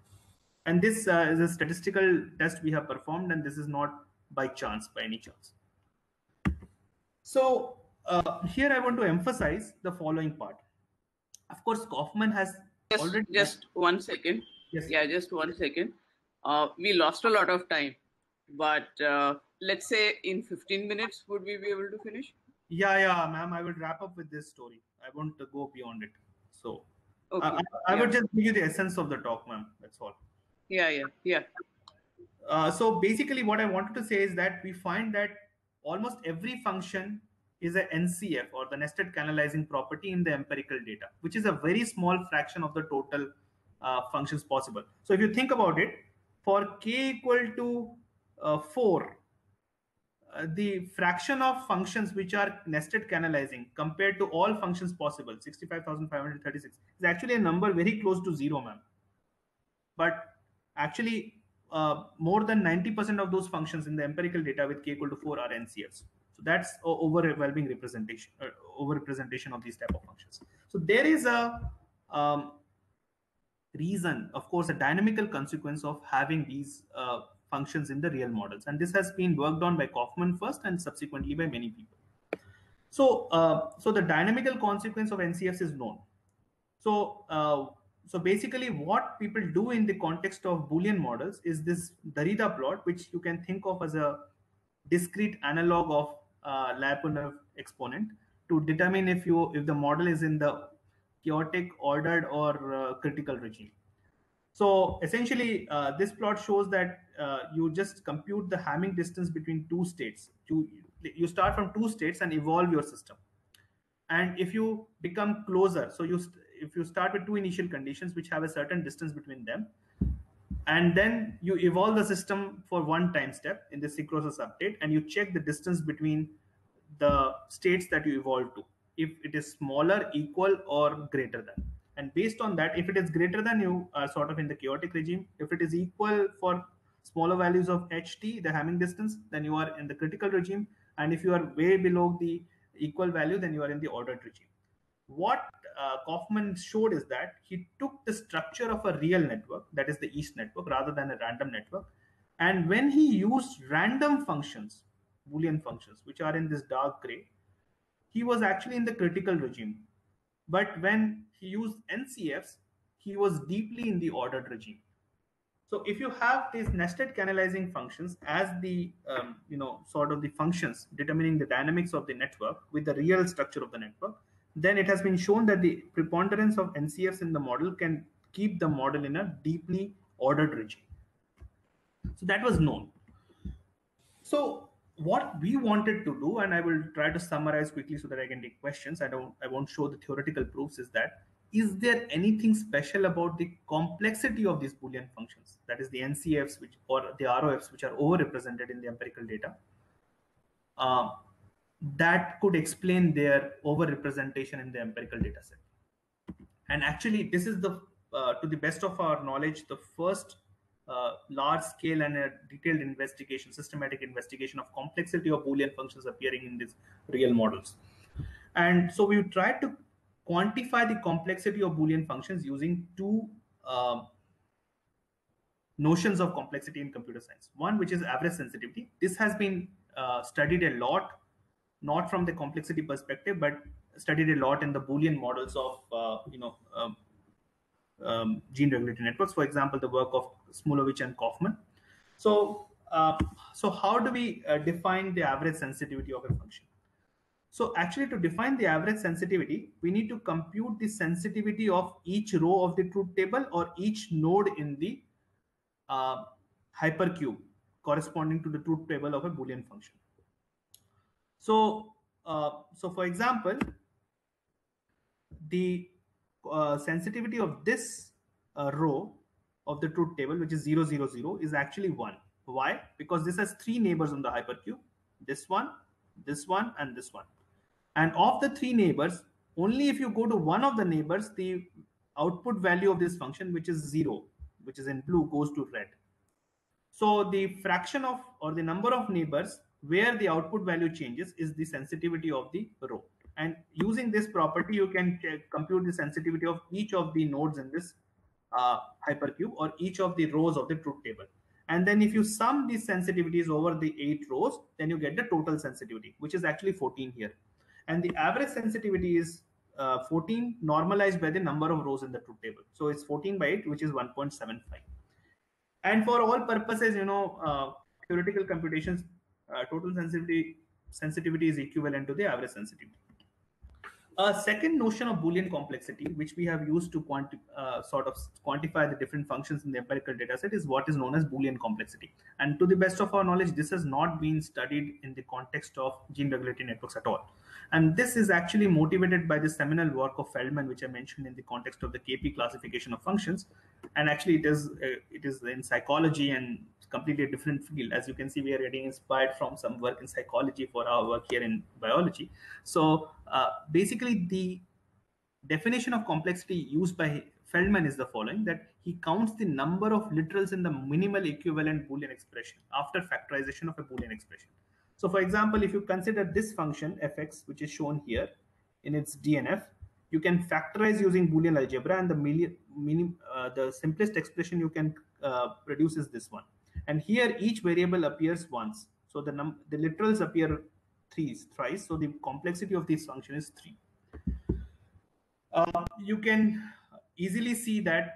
And this is a statistical test we have performed, and this is not by chance, by any chance. So here I want to emphasize the following part. Of course, Kaufman has already... Just 1 second. Yes. Yeah, just 1 second. We lost a lot of time, but let's say in 15 minutes, would we be able to finish? Yeah, ma'am, I will wrap up with this story. I won't go beyond it. So okay. I would just give you the essence of the talk, ma'am. That's all. Yeah. So basically what I wanted to say is that we find that almost every function is an NCF, or the nested canalizing property, in the empirical data, which is a very small fraction of the total functions possible. So if you think about it, for k equal to 4, the fraction of functions which are nested canalizing compared to all functions possible, 65,536, is actually a number very close to 0, ma'am. But actually, more than 90% of those functions in the empirical data with k equal to 4 are NCFs. So that's overwhelming representation, overrepresentation of these type of functions. So there is a reason, of course, a dynamical consequence of having these functions in the real models. And this has been worked on by Kaufman first and subsequently by many people. So the dynamical consequence of NCFs is known. So basically what people do in the context of Boolean models is this Derrida plot, which you can think of as a discrete analog of Lyapunov exponent to determine if the model is in the chaotic, ordered, or critical regime. So essentially, this plot shows that you just compute the Hamming distance between two states. You start from two states and evolve your system. And if you become closer, so if you start with two initial conditions which have a certain distance between them, and then you evolve the system for one time step in the synchronous update, and you check the distance between the states that you evolve to, if it is smaller, equal, or greater than. And based on that, if it is greater than, you are sort of in the chaotic regime. If it is equal for smaller values of ht, the Hamming distance, then you are in the critical regime. And if you are way below the equal value, then you are in the ordered regime. What Kaufman showed is that he took the structure of a real network, that is the East network, rather than a random network. And when he used random functions, Boolean functions, which are in this dark gray, he was actually in the critical regime. But when he used NCFs, he was deeply in the ordered regime. So if you have these nested canalizing functions as the sort of the functions determining the dynamics of the network with the real structure of the network, then it has been shown that the preponderance of NCFs in the model can keep the model in a deeply ordered regime. So that was known. So what we wanted to do, and I will try to summarize quickly so that I can take questions. I won't show the theoretical proofs, is that is there anything special about the complexity of these Boolean functions, that is the NCFs or the ROFs, which are overrepresented in the empirical data, that could explain their overrepresentation in the empirical data set? And actually, this is the to the best of our knowledge, the first large scale and a detailed investigation, systematic investigation of complexity of Boolean functions appearing in these real models. And so we tried to quantify the complexity of Boolean functions using two notions of complexity in computer science. One, which is average sensitivity. This has been studied a lot, not from the complexity perspective, but studied a lot in the Boolean models of gene regulatory networks. For example, the work of Smulovich and Kaufman. So how do we define the average sensitivity of a function? So actually, to define the average sensitivity, we need to compute the sensitivity of each row of the truth table or each node in the hypercube corresponding to the truth table of a Boolean function. So for example, the sensitivity of this row of the truth table, which is 0, 0, 0, is actually 1. Why? Because this has 3 neighbors on the hypercube, this one, and this one. And of the 3 neighbors, only if you go to one of the neighbors, the output value of this function, which is 0, which is in blue, goes to red. So the fraction of, or the number of neighbors where the output value changes, is the sensitivity of the row. And using this property, you can compute the sensitivity of each of the nodes in this hypercube or each of the rows of the truth table. And then if you sum these sensitivities over the 8 rows, then you get the total sensitivity, which is actually 14 here. And the average sensitivity is 14 normalized by the number of rows in the truth table. So it's 14 by 8, which is 1.75. And for all purposes, theoretical computations, total sensitivity is equivalent to the average sensitivity. A second notion of Boolean complexity, which we have used to sort of quantify the different functions in the empirical dataset, is what is known as Boolean complexity. And to the best of our knowledge, this has not been studied in the context of gene regulatory networks at all. And this is actually motivated by the seminal work of Feldman, which I mentioned in the context of the KP classification of functions. And actually, it is in psychology and completely different field. As you can see, we are getting inspired from some work in psychology for our work here in biology. So basically, the definition of complexity used by Feldman is the following, that he counts the number of literals in the minimal equivalent Boolean expression after factorization of a Boolean expression. So for example, if you consider this function fx, which is shown here in its DNF, You can factorize using Boolean algebra, and the simplest expression you can produce is this one. And here each variable appears once. So the literals appear thrice. So the complexity of this function is 3. You can easily see that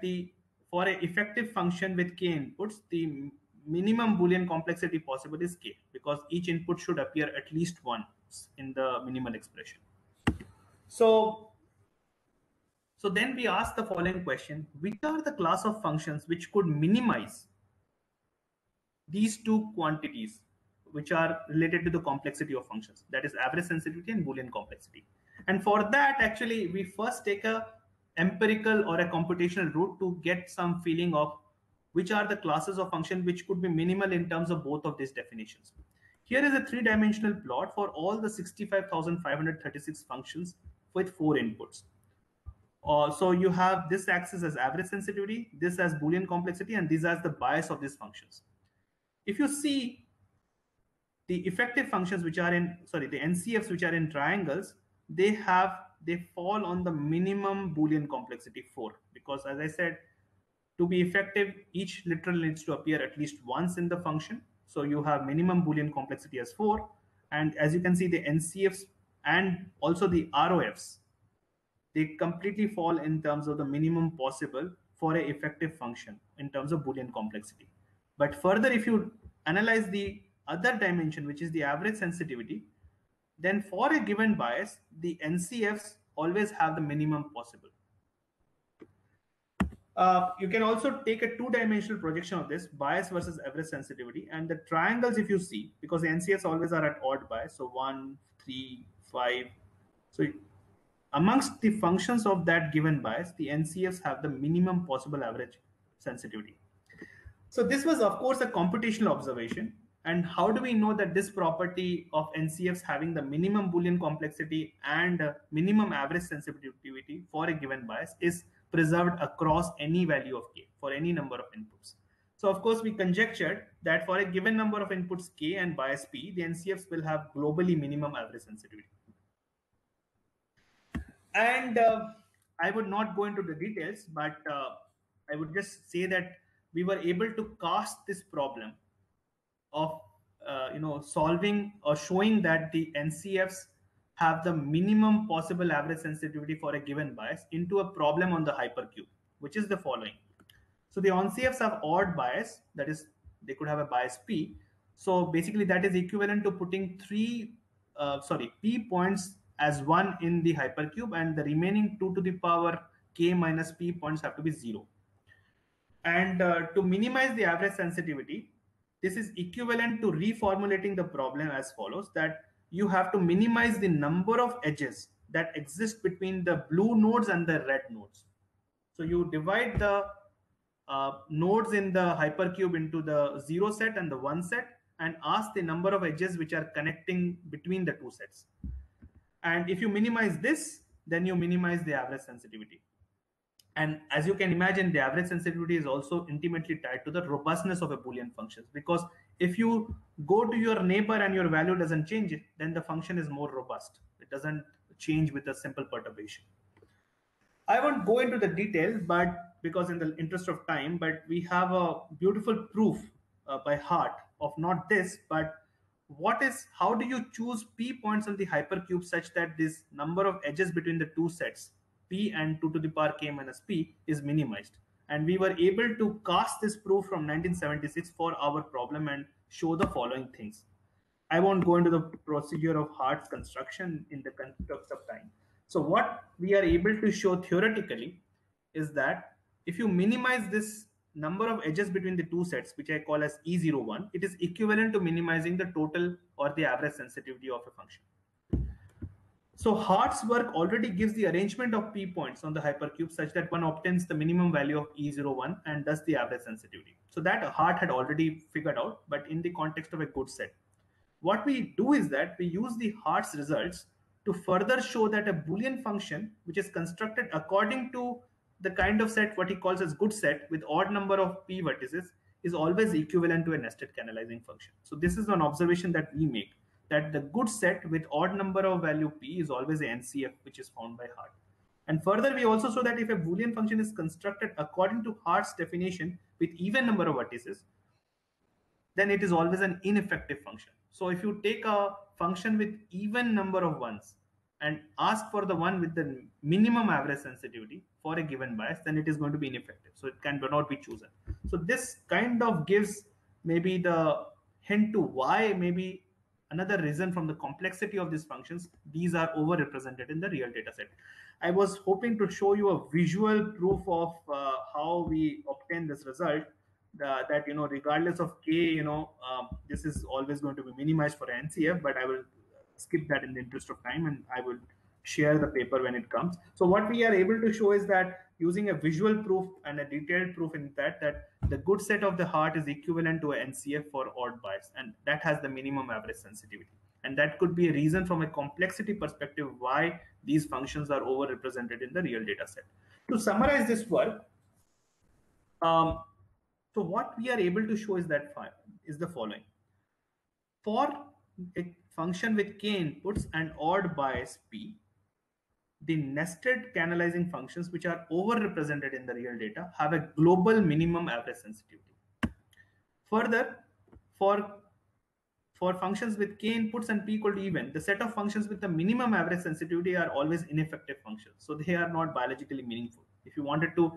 for an effective function with k inputs, the minimum Boolean complexity possible is k, because each input should appear at least once in the minimal expression. So then we ask the following question: which are the class of functions which could minimize these two quantities which are related to the complexity of functions, that is average sensitivity and Boolean complexity? And for that, actually, we first take a empirical or a computational route to get some feeling of which are the classes of function which could be minimal in terms of both of these definitions. Here is a 3-dimensional plot for all the 65,536 functions with 4 inputs. So you have this axis as average sensitivity, this as Boolean complexity, and these as the bias of these functions. If you see the effective functions which are in, sorry, the NCFs which are in triangles, they fall on the minimum Boolean complexity 4, because as I said, to be effective, each literal needs to appear at least once in the function. So you have minimum Boolean complexity as 4. And as you can see, the NCFs and also the ROFs, they completely fall in terms of the minimum possible for an effective function in terms of Boolean complexity. But further, if you analyze the other dimension, which is the average sensitivity, then for a given bias, the NCFs always have the minimum possible. You can also take a 2-dimensional projection of this bias versus average sensitivity, and the triangles, if you see, because the NCFs always are at odd bias, so 1, 3, 5. So amongst the functions of that given bias, the NCFs have the minimum possible average sensitivity. So this was, of course, a computational observation. And how do we know that this property of NCFs having the minimum Boolean complexity and minimum average sensitivity for a given bias is preserved across any value of k for any number of inputs? So of course, we conjectured that for a given number of inputs k and bias p, the NCFs will have globally minimum average sensitivity. And I would not go into the details, but I would just say that we were able to cast this problem of solving or showing that the NCFs have the minimum possible average sensitivity for a given bias into a problem on the hypercube, which is the following. So the NCFs have odd bias, that is, they could have a bias p. So basically, that is equivalent to putting p points as 1 in the hypercube, and the remaining 2 to the power k minus p points have to be 0. And to minimize the average sensitivity, this is equivalent to reformulating the problem as follows: that you have to minimize the number of edges that exist between the blue nodes and the red nodes. So you divide the nodes in the hypercube into the 0 set and the 1 set, and ask the number of edges which are connecting between the 2 sets. And if you minimize this, then you minimize the average sensitivity. And as you can imagine, the average sensitivity is also intimately tied to the robustness of a Boolean function, because if you go to your neighbor and your value doesn't change, then the function is more robust. It doesn't change with a simple perturbation. I won't go into the detail, but because in the interest of time, but we have a beautiful proof by heart of not this, but how do you choose p points on the hypercube such that this number of edges between the 2 sets, p and 2 to the power k minus p, is minimized? And we were able to cast this proof from 1976 for our problem and show the following things. I won't go into the procedure of Hart's construction in the context of time. So what we are able to show theoretically is that if you minimize this number of edges between the 2 sets, which I call as E01, it is equivalent to minimizing the total or the average sensitivity of a function. So Hart's work already gives the arrangement of p points on the hypercube such that one obtains the minimum value of E01 and thus the average sensitivity. So that Hart had already figured out, but in the context of a good set. What we do is that we use the Hart's results to further show that a Boolean function, which is constructed according to the kind of set what he calls as good set with odd number of p vertices, is always equivalent to a nested canalizing function. So this is an observation that we make, that the good set with odd number of value p is always a NCF, which is found by Hart. And further, we also show that if a Boolean function is constructed according to Hart's definition with even number of vertices, then it is always an ineffective function. So if you take a function with even number of ones and ask for the one with the minimum average sensitivity for a given bias, then it is going to be ineffective. So it cannot be chosen. So this kind of gives maybe the hint to why maybe another reason from the complexity of these functions, these are overrepresented in the real data set. I was hoping to show you a visual proof of how we obtain this result. That regardless of k, this is always going to be minimized for NCF, but I will skip that in the interest of time, and I will share the paper when it comes. So what we are able to show is that using a visual proof and a detailed proof in that the good set of the Hart is equivalent to an NCF for odd bias, and that has the minimum average sensitivity. And that could be a reason from a complexity perspective why these functions are overrepresented in the real data set. To summarize this work, so what we are able to show is the following. For a function with k inputs and odd bias p, the nested canalizing functions which are overrepresented in the real data have a global minimum average sensitivity. Further, for functions with k inputs and p equal to even, the set of functions with the minimum average sensitivity are always ineffective functions. So they are not biologically meaningful. If you wanted to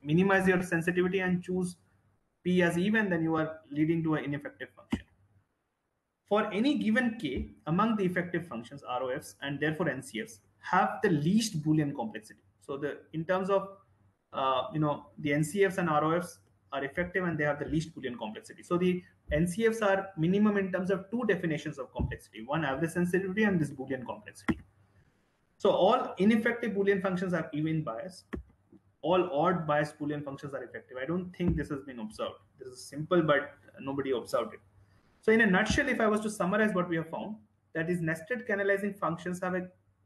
minimize your sensitivity and choose p as even, then you are leading to an ineffective function. For any given k, among the effective functions, ROFs, and therefore NCFs, have the least Boolean complexity. So in terms of the NCFs and ROFs are effective and they have the least Boolean complexity. So the NCFs are minimum in terms of two definitions of complexity: one, average sensitivity, and this Boolean complexity. So all ineffective Boolean functions are even biased. All odd biased Boolean functions are effective. I don't think this has been observed. This is simple, but nobody observed it. So in a nutshell, if I was to summarize what we have found, that is nested canalizing functions have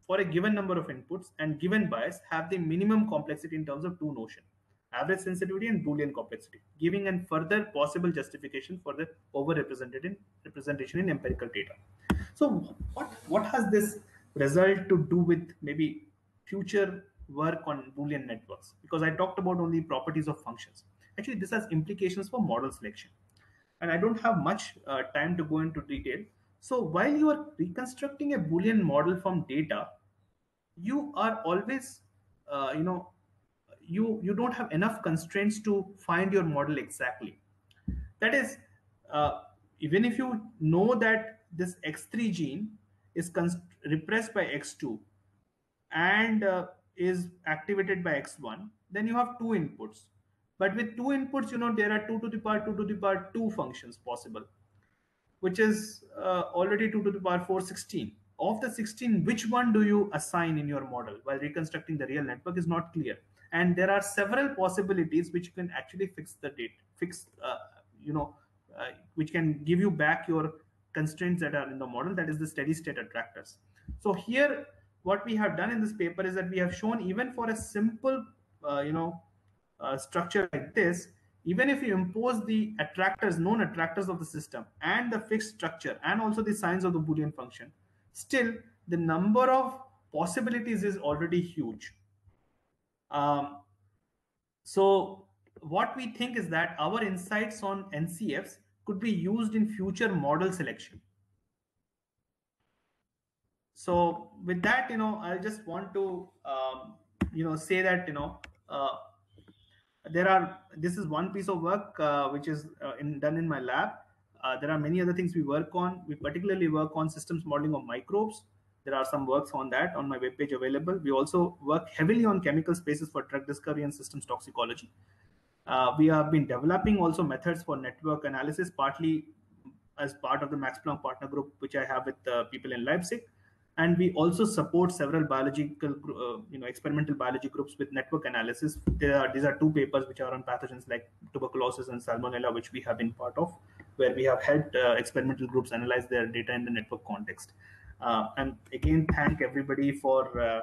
for a given number of inputs and given bias have the minimum complexity in terms of two notions: average sensitivity and Boolean complexity, giving a further possible justification for the representation in empirical data. So what has this result to do with maybe future work on Boolean networks? Because I talked about only properties of functions. Actually, this has implications for model selection. And I don't have much time to go into detail. So while you are reconstructing a Boolean model from data, you are always, you don't have enough constraints to find your model exactly. That is, even if you know that this X3 gene is repressed by X2 and is activated by X1, then you have two inputs. But with two inputs, there are 2 to the power 2 to the power 2 functions possible, which is already 2 to the power 4, 16. Of the 16, which one do you assign in your model while reconstructing the real network is not clear. And there are several possibilities which can actually fix the date, which can give you back your constraints that are in the model, that is the steady state attractors. So here, what we have done in this paper is that we have shown even for a simple, structure like this, even if you impose the attractors, known attractors of the system, and the fixed structure, and also the signs of the Boolean function, still the number of possibilities is already huge. So what we think is that our insights on NCFs could be used in future model selection. So with that, I just want to, say that, this is one piece of work which is done in my lab. There are many other things we work on. We particularly work on systems modeling of microbes. There are some works on that on my webpage available. We also work heavily on chemical spaces for drug discovery and systems toxicology. We have been developing also methods for network analysis, partly as part of the Max Planck partner group, which I have with people in Leipzig. And we also support several biological, experimental biology groups with network analysis. These are two papers which are on pathogens like tuberculosis and salmonella, which we have been part of, where we have helped experimental groups analyze their data in the network context. And again, thank everybody for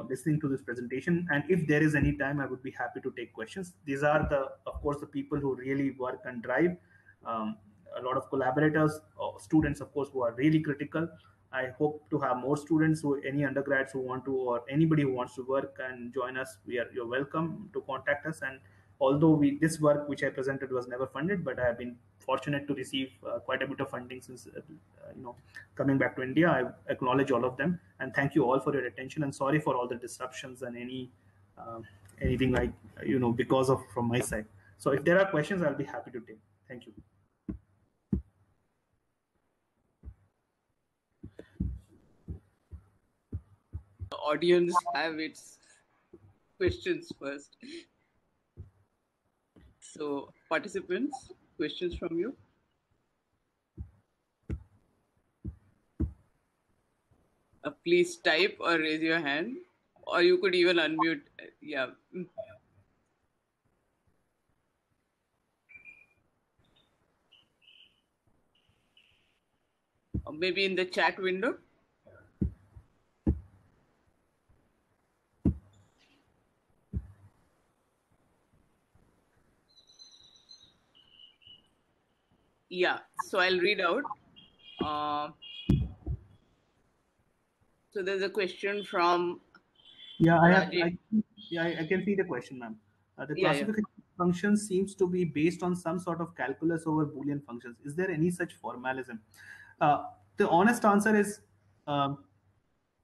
listening to this presentation. And if there is any time, I would be happy to take questions. These are of course, the people who really work and drive. A lot of collaborators, students, of course, who are really critical. I hope to have more students, who any undergrads who want to, or anybody who wants to work and join us. You're welcome to contact us. And although this work which I presented was never funded, but I have been fortunate to receive quite a bit of funding since coming back to India. I acknowledge all of them, and thank you all for your attention. And sorry for all the disruptions and anything like because of from my side. So if there are questions, I'll be happy to take. Thank you. The audience have its questions first. So participants, questions from you? Please type or raise your hand, or you could even unmute. Yeah. Or maybe in the chat window. Yeah, so I'll read out. So there's a question from. I can see the question, ma'am. The classification function seems to be based on some sort of calculus over Boolean functions. Is there any such formalism? The honest answer is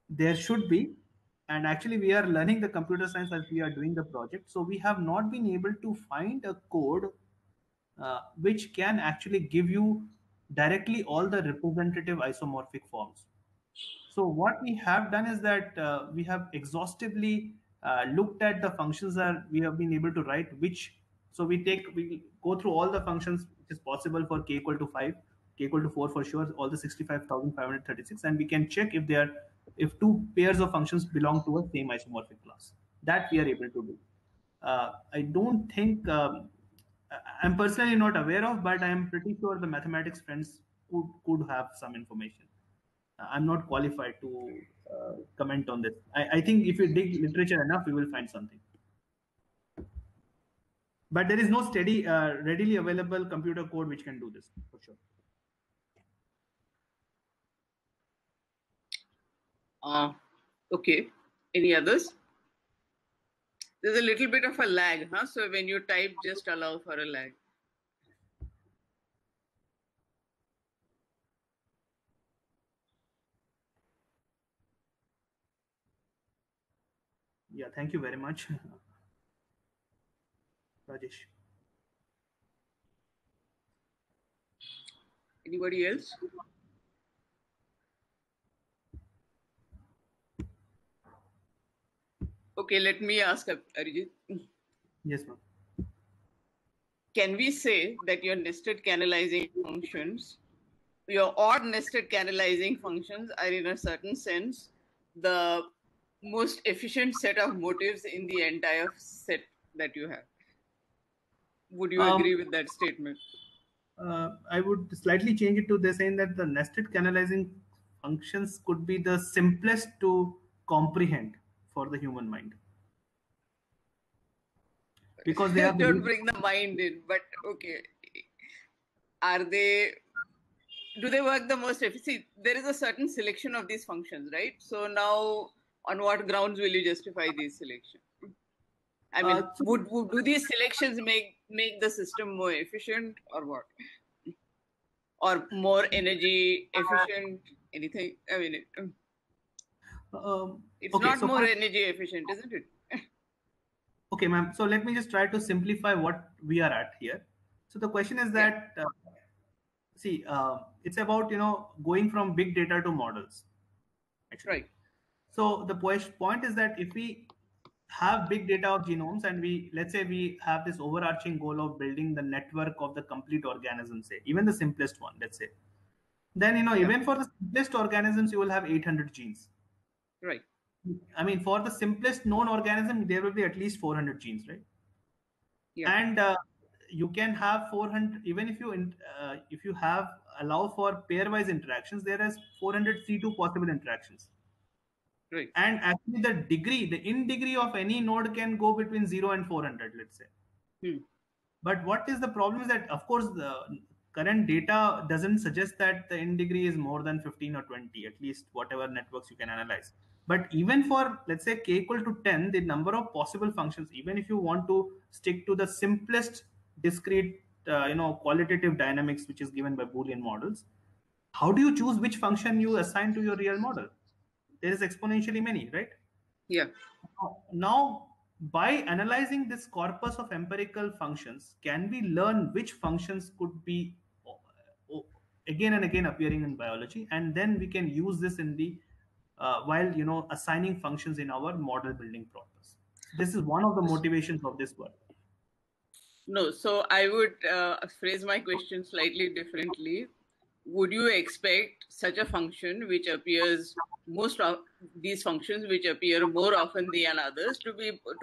there should be. And actually, we are learning the computer science as we are doing the project. So we have not been able to find a code which can actually give you directly all the representative isomorphic forms. So what we have done is that we have exhaustively looked at the functions that we have been able to write, so we go through all the functions which is possible for k equal to 5, k equal to 4 for sure, all the 65,536, and we can check if two pairs of functions belong to a same isomorphic class. That we are able to do. I don't think I'm personally not aware of, but I am pretty sure the mathematics friends could have some information. I'm not qualified to comment on this. I think if you dig literature enough, we will find something. But there is no steady, readily available computer code which can do this, for sure. Okay. Any others? There's a little bit of a lag, huh? So when you type, just allow for a lag. Yeah, thank you very much, Rajesh. Anybody else? Okay, let me ask Arijit. Yes, ma'am. Can we say that your nested canalizing functions, your odd nested canalizing functions are in a certain sense the most efficient set of motives in the entire set that you have? Would you agree with that statement? I would slightly change it to the saying that the nested canalizing functions could be the simplest to comprehend for the human mind. Because they have don't bring the mind in, but okay. Do they work the most efficiently? There is a certain selection of these functions, right? So now on what grounds will you justify these selections? I mean, do these selections make the system more efficient or what? Or more energy efficient? Anything? I mean, it's okay, not so more energy efficient, isn't it? Okay, ma'am. So let me just try to simplify what we are at here. So the question is that, it's about, going from big data to models. Actually. Right. So the point is that if we have big data of genomes and let's say we have this overarching goal of building the network of the complete organism, say, even the simplest one, let's say, then, even for the simplest organisms, you will have 800 genes. Right. I mean, for the simplest known organism, there will be at least 400 genes, right? Yeah. And you can have 400, even if you allow for pairwise interactions, there is 400 C2 possible interactions. Right. And actually the in degree of any node can go between 0 and 400, let's say. But what is the problem is that, of course, current data doesn't suggest that the n degree is more than 15 or 20, at least whatever networks you can analyze. But even for, let's say, k equal to 10, the number of possible functions, even if you want to stick to the simplest discrete, qualitative dynamics, which is given by Boolean models, how do you choose which function you assign to your real model? There is exponentially many, right? Yeah. Now, by analyzing this corpus of empirical functions, can we learn which functions could be again and again appearing in biology, and then we can use this in the while assigning functions in our model building process. This is one of the motivations of this work. No, so I would phrase my question slightly differently. Would you expect such a function which appears most of these functions which appear more often than others to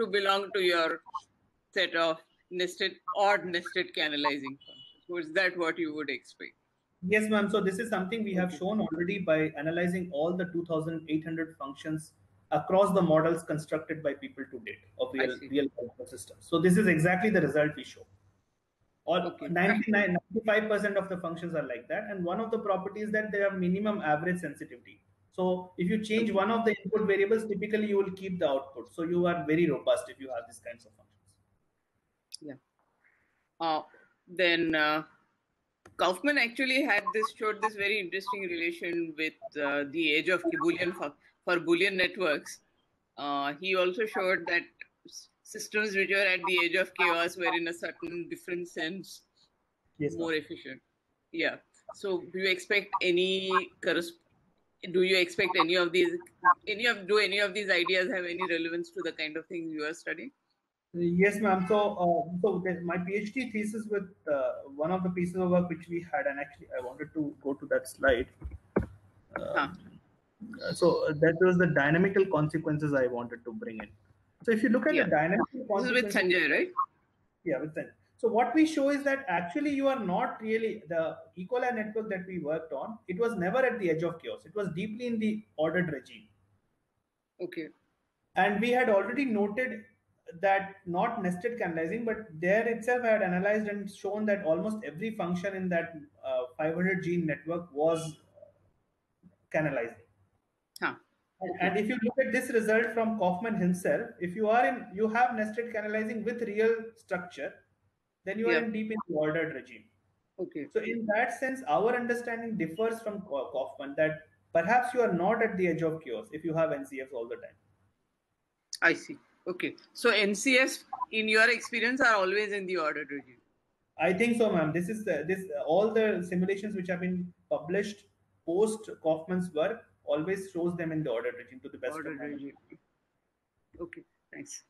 belong to your set of odd nested canalizing functions? Was that what you would expect? Yes, ma'am. So this is something we have shown already by analyzing all the 2,800 functions across the models constructed by people to date of real systems. So this is exactly the result we show. All 95% of the functions are like that, and one of the properties that they have minimum average sensitivity. So if you change one of the input variables, typically you will keep the output. So you are very robust if you have these kinds of functions. Yeah. Then Kaufman actually showed this very interesting relation with the age of Boolean for Boolean networks. He also showed that systems which were at the edge of chaos were in a certain different sense more efficient. Yeah. So do you expect any of these ideas have any relevance to the kind of things you are studying? Yes, ma'am. So my PhD thesis with one of the pieces of work which we had, and actually I wanted to go to that slide. So that was the dynamical consequences I wanted to bring in. So if you look at the dynamical consequences, this is with Sanjay, right? Yeah, with Sanjay. So what we show is that actually you are not really, the equal network that we worked on, it was never at the edge of chaos. It was deeply in the ordered regime. Okay. And we had already noted that not nested canalizing, but there itself I had analyzed and shown that almost every function in that 500 gene network was canalizing. And if you look at this result from Kaufman himself, if you have nested canalizing with real structure, then you are deep in the ordered regime. Okay. So in that sense, our understanding differs from Kaufman, that perhaps you are not at the edge of chaos if you have NCFs all the time. I see. Okay. So NCFs, in your experience, are always in the ordered regime. I think so, ma'am. This is all the simulations which have been published post Kaufman's work always shows them in the ordered regime to the best of my knowledge. Okay, thanks.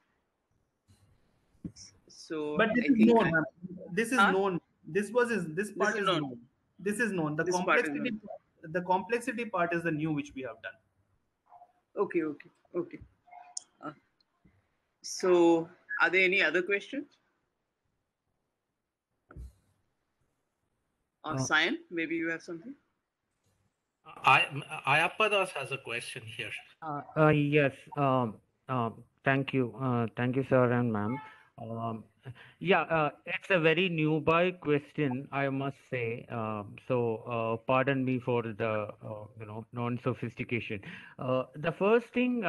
So, but this is known. This is known. This part is known. This is known. The complexity part is the new which we have done. Okay. So, are there any other questions? Sayan, maybe you have something? Ayapadas has a question here. Yes. Thank you. Thank you, sir and ma'am. It's a very newbie question, I must say. So pardon me for the non-sophistication. The first thing,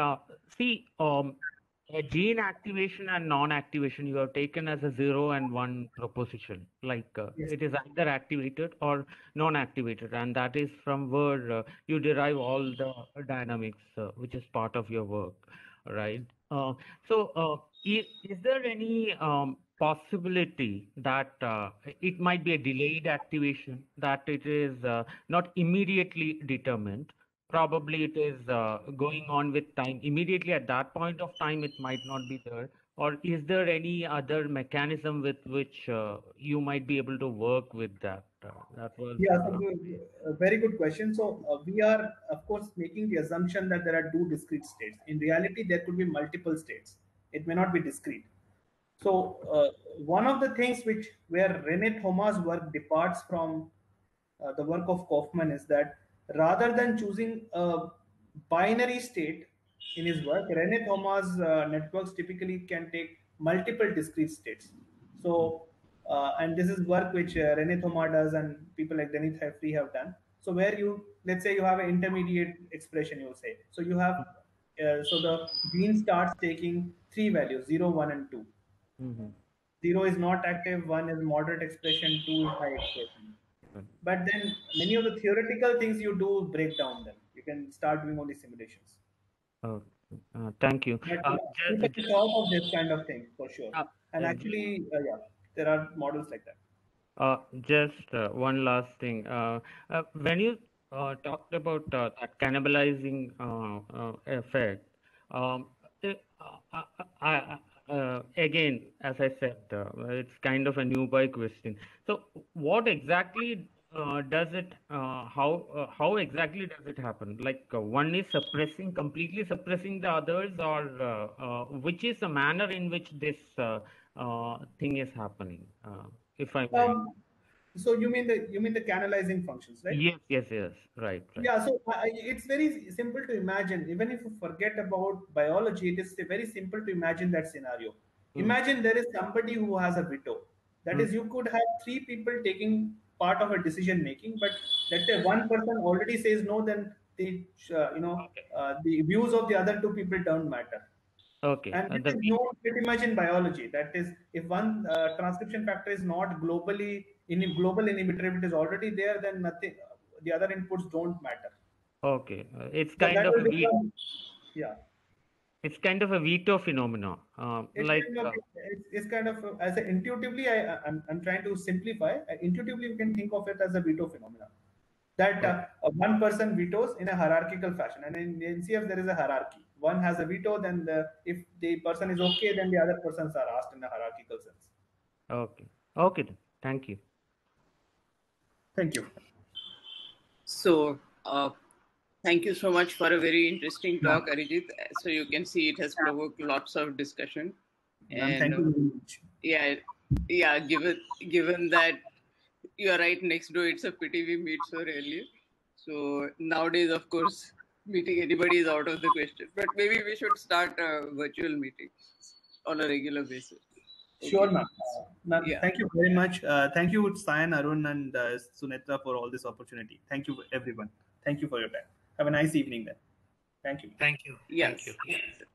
gene activation and non-activation you have taken as a 0 and 1 proposition, like it is either activated or non-activated, and that is from where you derive all the dynamics which is part of your work, right? Is there any possibility that it might be a delayed activation, that it is not immediately determined? Probably it is going on with time. Immediately at that point of time, it might not be there. Or is there any other mechanism with which you might be able to work with that? That was a very good question. So we are, of course, making the assumption that there are two discrete states. In reality, there could be multiple states. It may not be discrete. So one of the things where René Thomas' work departs from the work of Kaufman is that rather than choosing a binary state in his work, René Thomas' networks typically can take multiple discrete states. So and this is work which René Thomas does and people like Denis Heffrey have done. So where you, let's say you have an intermediate expression, you say. So you have, so the gene starts taking three values, 0, 1, and 2. 0 is not active, 1 is moderate expression, 2 is high expression. But then many of the theoretical things you do break down them. You can start doing only simulations. Thank you. But you can solve of this kind of thing for sure. And actually, yeah, there are models like that. Just one last thing. When you talked about that cannibalizing effect, again, as I said, it's kind of a newbie question. So, what exactly does it? How exactly does it happen? Like one is completely suppressing the others, or which is the manner in which this thing is happening? If I may. So you mean the canalizing functions, right? Yes, right. Yeah, so it's very simple to imagine. Even if you forget about biology, it is very simple to imagine that scenario. Imagine there is somebody who has a veto. That is, you could have three people taking part of a decision making, but let's say one person already says no, then the the views of the other two people don't matter. Okay. And this is known pretty much in biology. That is, if one transcription factor is not global inhibitor, if it is already there, then nothing. The other inputs don't matter. Okay, it's kind of a veto. Yeah. It's kind of a veto phenomena. It's kind of as a, intuitively. I'm trying to simplify. Intuitively, you can think of it as a veto phenomena. That one person vetoes in a hierarchical fashion, and in NCF there is a hierarchy. One has a veto, then if the person is okay, then the other persons are asked in a hierarchical sense. Okay then. Thank you. Thank you. So thank you so much for a very interesting talk, Arijit. So you can see it has provoked lots of discussion. And thank you very much. Yeah. Given that you are right next door, it's a pity we meet so rarely. So nowadays, of course, meeting anybody is out of the question. But maybe we should start a virtual meeting on a regular basis. Sure, ma'am. Thank you very much. Thank you, Sayan, Arun, and Sunetra for all this opportunity. Thank you, everyone. Thank you for your time. Have a nice evening then. Thank you. Thank you. Yes. Thank you.